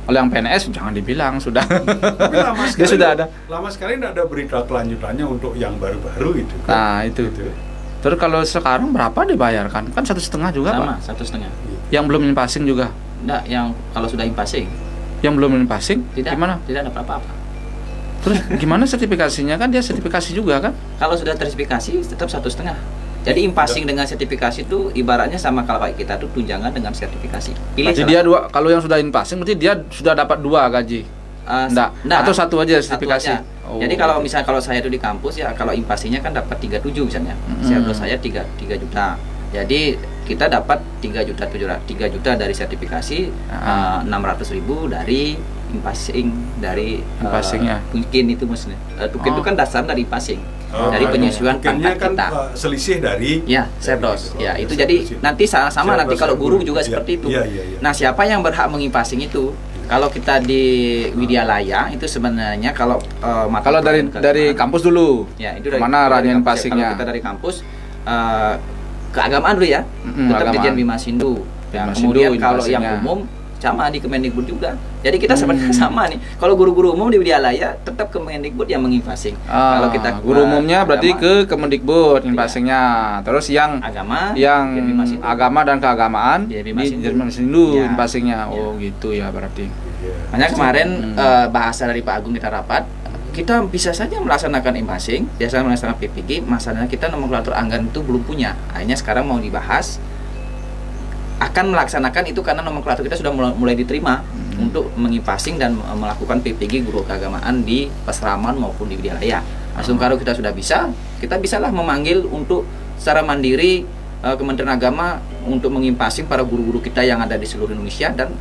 Kalau yang PNS jangan dibilang sudah. Tapi lama sekali. Dia sudah ada. Lama sekali tidak ada berita kelanjutannya untuk yang baru-baru itu. kan. Nah itu. Gitu. Terus kalau sekarang berapa dibayarkan? Kan 1,5 juga sama Pak. 1,5. Yang belum impasing juga. Enggak, yang kalau sudah impasing Yang belum impasing tidak gimana? tidak ada apa-apa. Terus gimana sertifikasinya, kan dia sertifikasi juga kan? Kalau sudah tersertifikasi tetap 1,5. Jadi impasing dengan sertifikasi itu ibaratnya sama kalau kayak kita tuh tunjangan dengan sertifikasi. Pilih Berarti salah dia dua, kalau yang sudah impasing berarti dia sudah dapat 2 gaji. Enggak. Atau satu aja satu sertifikasi. aja. Oh, Jadi kalau oke. misalnya kalau saya itu di kampus ya kalau impasinya kan dapat 37 misalnya. Serdos saya 3 juta. Jadi kita dapat 3 juta dari sertifikasi, 600.000 dari impasing dari Impasingnya. Tukin itu maksudnya. Tukin itu Oh. kan dasar dari impasing. Oh, dari iya. penyusuan Mungkinnya pangkat kan kita. selisih dari Ya, serdos. gitu. Ya, Oh, itu serdos jadi itu. nanti sama Serdos nanti kalau guru juga Iya, seperti itu. Iya, iya, iya. Nah, siapa yang berhak mengimpasing itu? Kalau kita di Widyalaya itu sebenarnya kalau mata Kalau dari pelajaran keagamaan, kampus dulu. ya itu dari Mana dari radian kampus ya. passingnya? Kalau kita dari kampus keagamaan dulu ya. Tetap keagamaan. Dirjen Bima Sindu. Ya, Bima kemudian Sindu, kalau yang impasingnya. umum sama di Kemendikbud juga. Jadi kita sebenarnya sama nih. Kalau guru-guru umum di Widyalaya tetap Kemendikbud yang mengimpasing. Kalau kita guru umumnya berarti agama, ke Kemendikbud impasingnya. Terus yang agama yang Dirjen Bima Sindu. agama dan keagamaan Dirjen di Bima Sindu. Dirjen Bima Sindu Ya. impasingnya. Ya. Oh gitu ya berarti. Iya. Makanya kemarin bahasa dari Pak Agung kita rapat, kita bisa saja melaksanakan impasing, biasa melaksanakan PPG, masalahnya kita nomenklatur anggaran itu belum punya. Akhirnya sekarang mau dibahas, akan melaksanakan itu karena nomenklatur kita sudah mulai diterima untuk mengimpasing dan melakukan PPG guru keagamaan di Pasraman maupun di Widyalaya. Langsung kalau kita sudah bisa, kita bisalah memanggil untuk secara mandiri Kementerian Agama untuk mengimpasing para guru-guru kita yang ada di seluruh Indonesia dan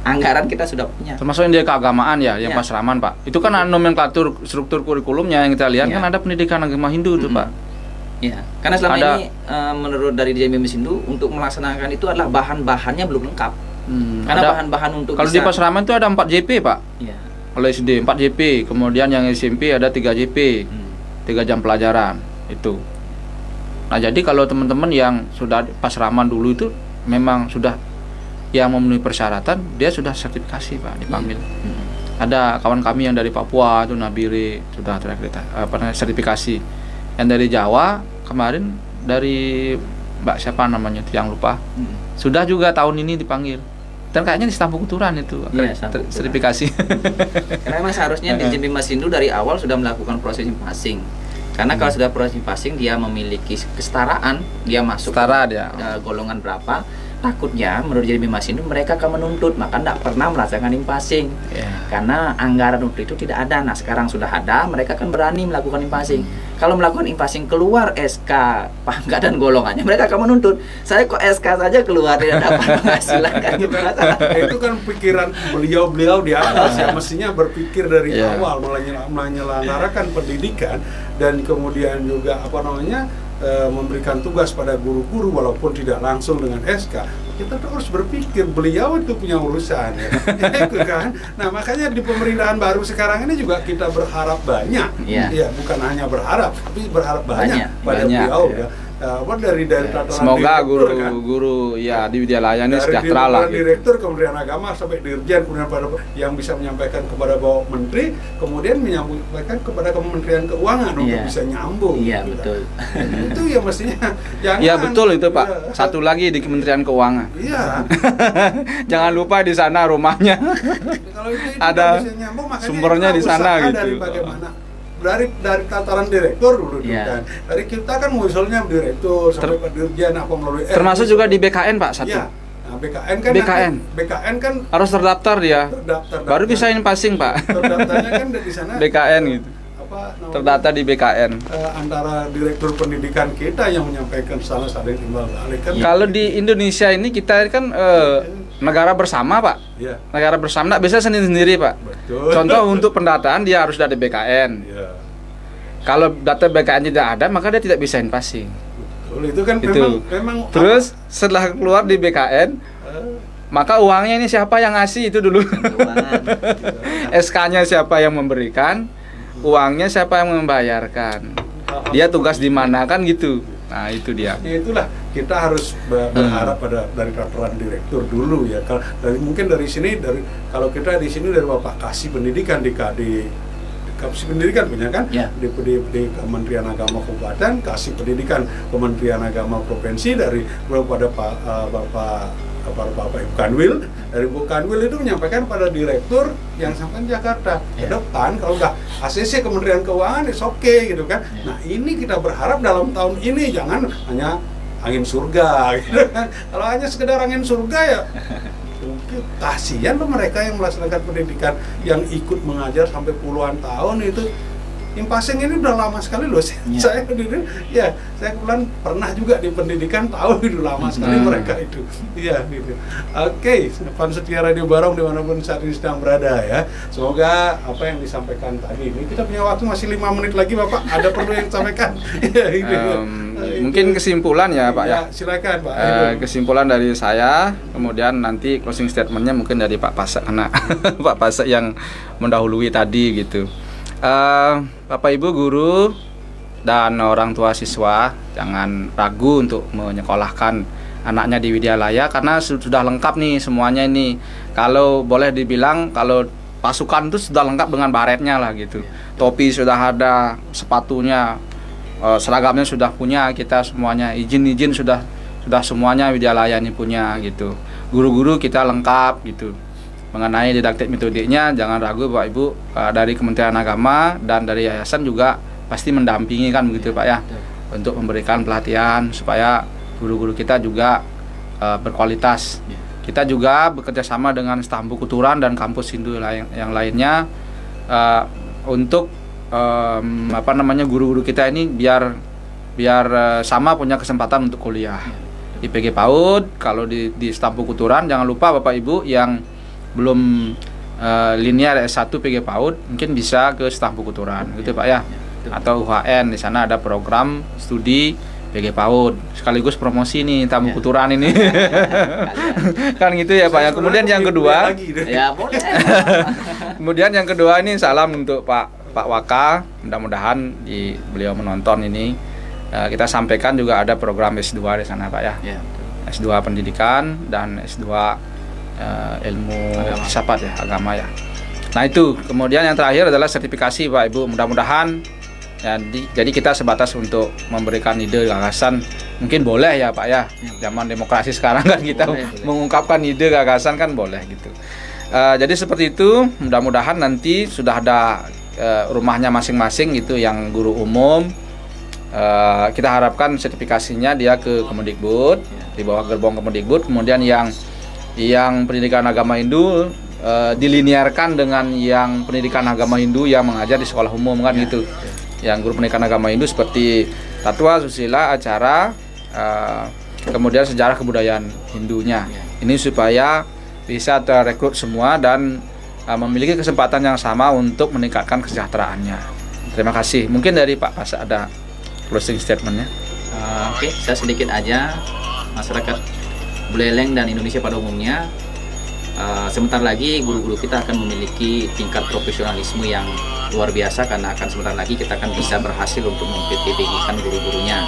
anggaran kita sudah punya. Termasuk yang dia keagamaan ya, yang Ya. Pasraman Pak. Itu kan nomenklatur struktur kurikulumnya yang kita lihat Ya. kan ada pendidikan agama Hindu tuh Pak. Ya, karena selama Ada- ini menurut dari Dirjen Bima Sindu untuk melaksanakan itu adalah bahan-bahannya belum lengkap. Karena Ada- bahan-bahan untuk Kalau di Pasraman itu ada 4 JP Pak. ya. Kalau SD 4 JP, kemudian yang SMP ada 3 JP. 3 jam pelajaran itu. Nah jadi kalau teman-teman yang sudah Pasraman dulu itu memang sudah yang memenuhi persyaratan, dia sudah sertifikasi Pak, dipanggil. Ada kawan kami yang dari Papua itu Nabire sudah sertifikasi. Yang dari Jawa kemarin dari Mbak siapa namanya itu yang lupa, sudah juga tahun ini dipanggil. Dan kayaknya di Stampu Kuturan itu Iya, Stampu Kuturan. sertifikasi. Karena memang seharusnya Dirjen Bima Sindu dari awal sudah melakukan proses impasing. Karena kalau sudah proses impasing dia memiliki kesetaraan, dia masuk Setara dia. golongan berapa, takutnya menurut Dirjen Bima Sindu mereka akan menuntut, maka tidak pernah melaksanakan impasing. Ya. Karena anggaran untuk itu tidak ada. Nah sekarang sudah ada, mereka akan berani melakukan impasing. Kalau melakukan impasing keluar SK pangkat dan golongannya, mereka akan menuntut. Saya kok SK saja keluar tidak dapat penghasilan kan gitu. Itu kan pikiran beliau-beliau di atas ya, mestinya berpikir dari Iya. awal menyelenggarakan pendidikan dan kemudian juga memberikan tugas pada guru-guru walaupun tidak langsung dengan SK. Kita tuh harus berpikir beliau itu punya urusan ya. Itu kan. Nah, makanya di pemerintahan baru sekarang ini juga kita berharap banyak. Iya. Ya, bukan hanya berharap, tapi berharap banyak Banyak, pada banyak, beliau ya. ya. dari tataran Semoga direktur, kan? guru-guru ya di Widyalaya ini Dari sejahtera lah. Gitu. Direktur Kementerian Agama sampai Dirjen, kemudian pada yang bisa menyampaikan kepada Bapak Menteri, kemudian menyampaikan kepada Kementerian Keuangan untuk bisa nyambung. Iya, gitu. betul. Itu ya mestinya jangan. Iya betul itu Pak. Iya. Satu lagi di Kementerian Keuangan. Iya. Jangan lupa di sana rumahnya. Kalau itu Ada bisa nyambung, makanya sumbernya kita di sana usaha gitu. Dari bagaimana? Dari tataran direktur dulu kan. Dari kita kan munculnya direktur sampai ke dirjen apa melalui Termasuk juga di BKN Pak satu. Iya. Nah, BKN kan Harus terdaftar dia. terdaftar. Baru bisa passing Pak. Terdaftarnya kan di sana BKN gitu. apa namanya? Terdata di BKN. Antara direktur pendidikan kita yang menyampaikan salah saling timbal balik kan. Kalau di Indonesia ini kita kan negara bersama Pak. Iya. Negara bersama nggak bisa sendiri-sendiri Pak. Betul. Contoh untuk pendataan dia harus dari BKN. Iya. Kalau data BKN tidak ada maka dia tidak bisa passing. Betul, itu kan Itu. memang Terus setelah keluar di BKN maka uangnya ini siapa yang ngasih itu dulu. SK-nya siapa yang memberikan, uangnya siapa yang membayarkan. Dia tugas di mana kan gitu. Nah, itu dia. Ya itulah kita harus berharap dari tataran direktur dulu ya. Mungkin dari sini kalau kita di sini dari Bapak Kasih Pendidikan di Kasih Pendidikan punya kan? Ya. Di Kementerian Agama Kabupaten, Kasih Pendidikan Kementerian Agama Provinsi dari kepada Bapak Ibu Kanwil, dari Ibu Kanwil itu menyampaikan pada direktur yang sampai Jakarta. Ke depan kalau udah ACC Kementerian Keuangan is oke gitu kan. Nah, ini kita berharap dalam tahun ini jangan hanya angin surga gitu kan. Kalau hanya sekedar angin surga ya kasihan loh mereka yang melaksanakan pendidikan yang ikut mengajar sampai puluhan tahun itu. Impasing ini udah lama sekali loh. Saya kebetulan pernah juga di pendidikan, tahu itu lama sekali mereka itu. Iya gitu. Oke, Pan Setia Radio Barong dimanapun saat ini sedang berada ya. Semoga apa yang disampaikan tadi ini, kita punya waktu masih 5 menit lagi Bapak. Ada perlu yang disampaikan? Ya, gitu. Mungkin kesimpulan ya Pak ya. Silakan Pak. Kesimpulan dari saya, kemudian nanti closing statementnya mungkin dari Pak Pasek, anak Pak Pasek yang mendahului tadi gitu. Bapak Ibu guru dan orang tua siswa jangan ragu untuk menyekolahkan anaknya di Widyalaya karena sudah lengkap nih semuanya ini. Kalau boleh dibilang kalau pasukan itu sudah lengkap dengan baretnya lah gitu. Topi sudah ada, sepatunya, seragamnya sudah punya kita semuanya. Izin sudah semuanya Widyalaya ini punya gitu. Guru-guru kita lengkap gitu. Mengenai didaktik metodiknya jangan ragu Bapak Ibu, dari Kementerian Agama dan dari yayasan juga pasti mendampingi kan begitu Pak ya, untuk memberikan pelatihan supaya guru-guru kita juga berkualitas. Kita juga bekerja sama dengan staf buku Turan dan kampus Hindu yang lainnya untuk guru-guru kita ini biar sama punya kesempatan untuk kuliah. Di PG PAUD kalau di staf buku Turan jangan lupa Bapak Ibu yang belum linear S1 PG PAUD mungkin bisa ke staf buku Turan gitu Pak ya, atau UHN di sana ada program studi PG PAUD sekaligus promosi nih tamu kuturan ini. Kan gitu ya Pak ya. Kemudian yang kedua Ya boleh. kemudian yang kedua ini salam untuk Pak Waka, mudah-mudahan beliau menonton ini. Kita sampaikan juga ada program S2 di sana Pak ya. S2 pendidikan dan S2 ilmu filsafat ya, agama ya. Nah itu, kemudian yang terakhir adalah sertifikasi Pak Ibu. Mudah-mudahan jadi kita sebatas untuk memberikan ide gagasan, mungkin boleh ya Pak ya. Zaman demokrasi sekarang kan kita mengungkapkan ide gagasan kan boleh gitu. Jadi seperti itu, mudah-mudahan nanti sudah ada rumahnya masing-masing gitu yang guru umum. Kita harapkan sertifikasinya dia ke Kemendikbud, di bawah gerbong Kemendikbud. Kemudian yang pendidikan agama Hindu dilinearkan dengan yang pendidikan agama Hindu yang mengajar di sekolah umum kan gitu. Yang guru pendidikan agama Hindu seperti tatwa, susila, acara, kemudian sejarah kebudayaan Hindunya. Ini supaya bisa terrekrut semua dan memiliki kesempatan yang sama untuk meningkatkan kesejahteraannya. Terima kasih. Mungkin dari Pak Pasek ada closing statementnya. Oke, saya sedikit aja. Masyarakat Buleleng dan Indonesia pada umumnya, sebentar lagi guru-guru kita akan memiliki tingkat profesionalisme yang luar biasa karena akan sebentar lagi kita akan bisa berhasil untuk mem-PTBG-kan guru-gurunya.